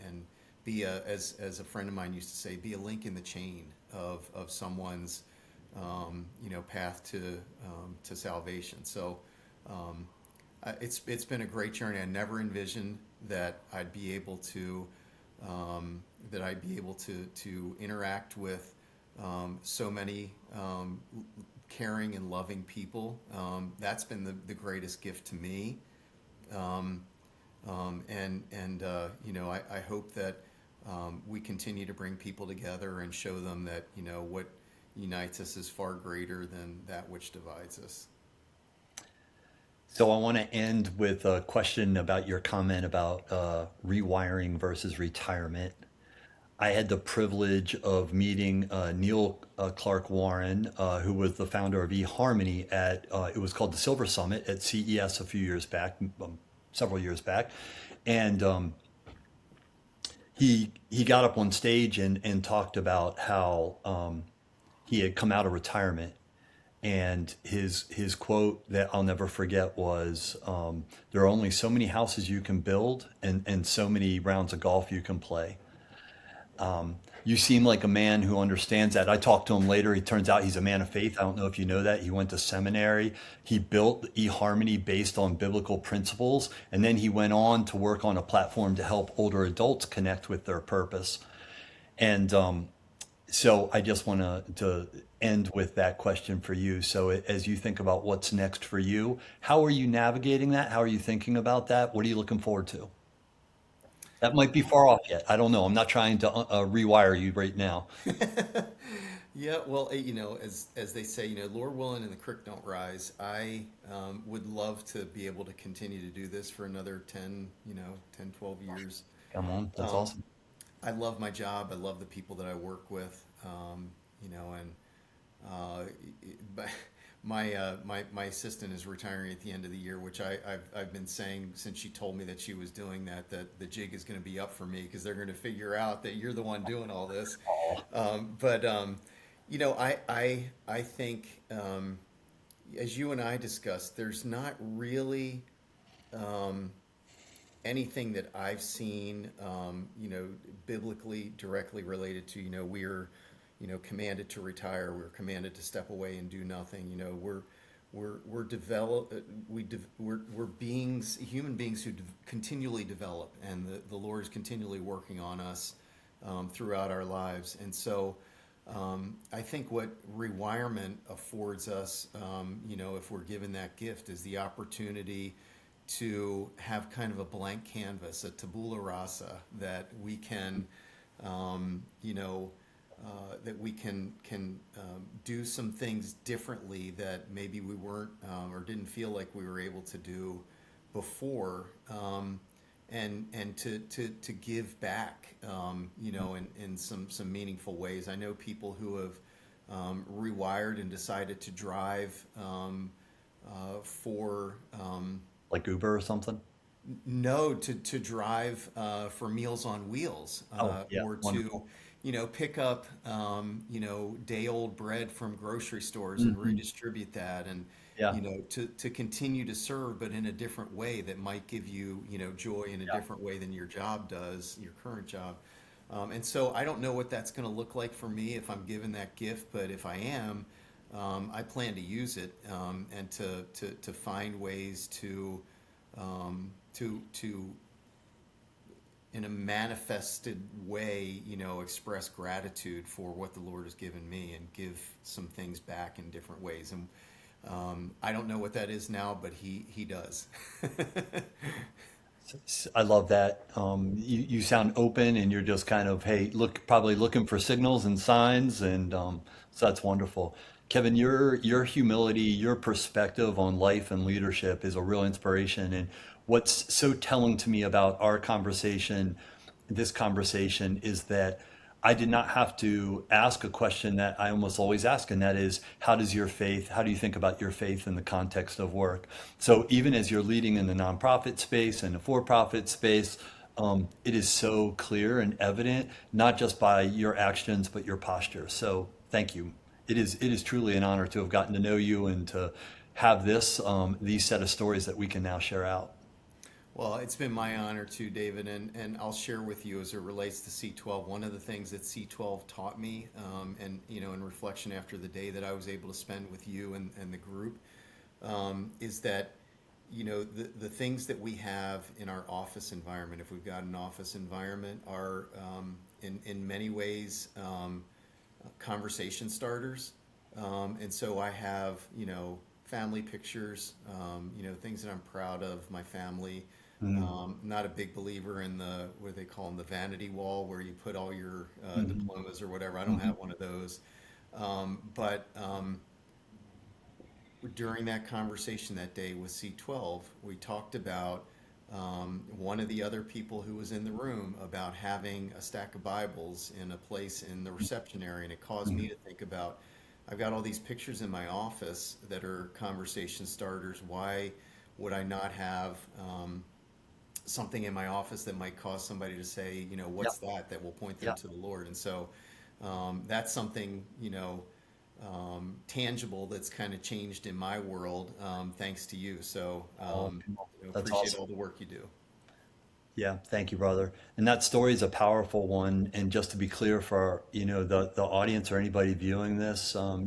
and be as a friend of mine used to say, be a link in the chain of someone's you know, path to salvation. So it's been a great journey. I never envisioned that I'd be able to interact with so many caring and loving people. That's been the greatest gift to me. You know, I hope that we continue to bring people together and show them that, you know, what unites us is far greater than that which divides us. So I want to end with a question about your comment about rewiring versus retirement. I had the privilege of meeting Neil Clark Warren, who was the founder of eHarmony at it was called the Silver Summit at CES a few years back, several years back, and he got up on stage and talked about how he had come out of retirement, and his quote that I'll never forget was, "There are only so many houses you can build, and so many rounds of golf you can play." You seem like a man who understands that. I talked to him later. He turns out he's a man of faith. I don't know if you know that. He went to seminary. He built eHarmony based on biblical principles. And then he went on to work on a platform to help older adults connect with their purpose. And so I just want to end with that question for you. So as you think about what's next for you, how are you navigating that? How are you thinking about that? What are you looking forward to? That might be far off yet. I don't know. I'm not trying to rewire you right now. Yeah, well, as they say, Lord willing and the creek don't rise. I would love to be able to continue to do this for another 10, 10, 12 years. Come on. That's Um, awesome. I love my job. I love the people that I work with. And uh, but my assistant is retiring at the end of the year, which I've been saying since she told me that she was doing that, that the jig is going to be up for me because they're going to figure out that you're the one doing all this. Oh, But I think as you and I discussed, there's not really um, anything that I've seen, biblically directly related to, we're, commanded to retire, we're commanded to step away and do nothing. We're develop, we're beings, human beings who continually develop, and the Lord is continually working on us throughout our lives. And so, I think what rewirement affords us, if we're given that gift, is the opportunity to have kind of a blank canvas, a tabula rasa that we can, you know, that we can do some things differently that maybe we weren't or didn't feel like we were able to do before, and to give back, in some meaningful ways. I know people who have rewired and decided to drive for like Uber or something? no, to drive for Meals on Wheels, Oh, yeah. or to, Wonderful. pick up, day old bread from grocery stores and Hmm. redistribute that, and Yeah. to continue to serve, but in a different way that might give you, joy in a Yeah. different way than your job does, your current job. And so I don't know what that's going to look like for me if I'm given that gift, but if I am, I plan to use it, and to find ways to in a manifested way, express gratitude for what the Lord has given me and give some things back in different ways. And I don't know what that is now, but he does. I love that. You sound open and you're just kind of, hey, look, probably looking for signals and signs. And so that's wonderful. Kevin, your humility, your perspective on life and leadership is a real inspiration. And what's so telling to me about our conversation, this conversation, is that I did not have to ask a question that I almost always ask, and that is, how do you think about your faith in the context of work? So even as you're leading in the nonprofit space and the for-profit space, it is so clear and evident, not just by your actions, but your posture. So thank you. It is truly an honor to have gotten to know you and to have these set of stories that we can now share out. Well, it's been my honor too, David, and I'll share with you as it relates to C12. One of the things that C12 taught me, and in reflection after the day that I was able to spend with you and the group, is that the things that we have in our office environment, if we've got an office environment, are in many ways conversation starters. And so I have, family pictures, things that I'm proud of, my family. Mm, Not a big believer in the, what they call them, the vanity wall, where you put all your mhm, diplomas or whatever. I don't mhm, have one of those. But during that conversation that day with C12, we talked about one of the other people who was in the room about having a stack of Bibles in a place in the reception area. And it caused mhm. me to think about, I've got all these pictures in my office that are conversation starters. Why would I not have something in my office that might cause somebody to say, Yeah, what's that, that will point them yeah. to the Lord? And so that's something, tangible that's kind of changed in my world, thanks to you. So Oh, come on. That's appreciate awesome. all the work you do. Yeah, thank you, brother. And that story is a powerful one. And just to be clear for, the audience or anybody viewing this, I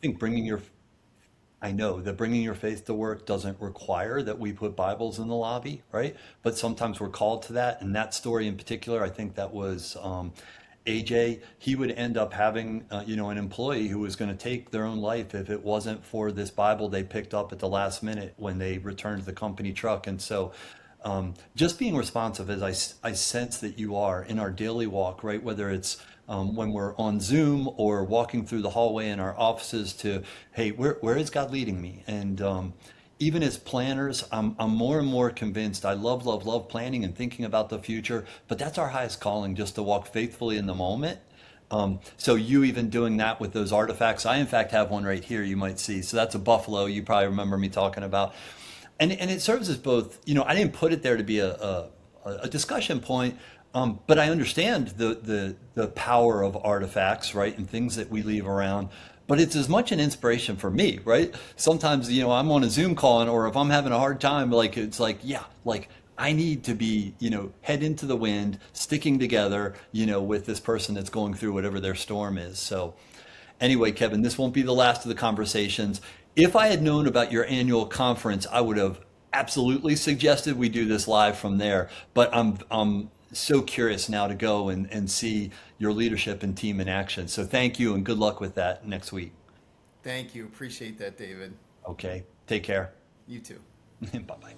think I know that bringing your faith to work doesn't require that we put Bibles in the lobby, right? But sometimes we're called to that. And that story in particular, I think that was AJ. He would end up having, an employee who was going to take their own life if it wasn't for this Bible they picked up at the last minute when they returned the company truck. And so, just being responsive as I sense that you are in our daily walk, right? Whether it's when we're on Zoom or walking through the hallway in our offices to, hey, where is God leading me? And even as planners, I'm more and more convinced I love, love, love planning and thinking about the future, but that's our highest calling, just to walk faithfully in the moment. So you even doing that with those artifacts, I in fact have one right here you might see. So that's a buffalo you probably remember me talking about. And it serves as both, I didn't put it there to be a discussion point, but I understand the power of artifacts, right, and things that we leave around. But it's as much an inspiration for me, right? Sometimes, I'm on a Zoom call, or if I'm having a hard time, like it's like, yeah, like I need to be, head into the wind, sticking together, with this person that's going through whatever their storm is. So anyway, Kevin, this won't be the last of the conversations. If I had known about your annual conference, I would have absolutely suggested we do this live from there. But I'm so curious now to go and see your leadership and team in action. So thank you and good luck with that next week. Thank you. Appreciate that, David. Okay, take care. You too. Bye bye.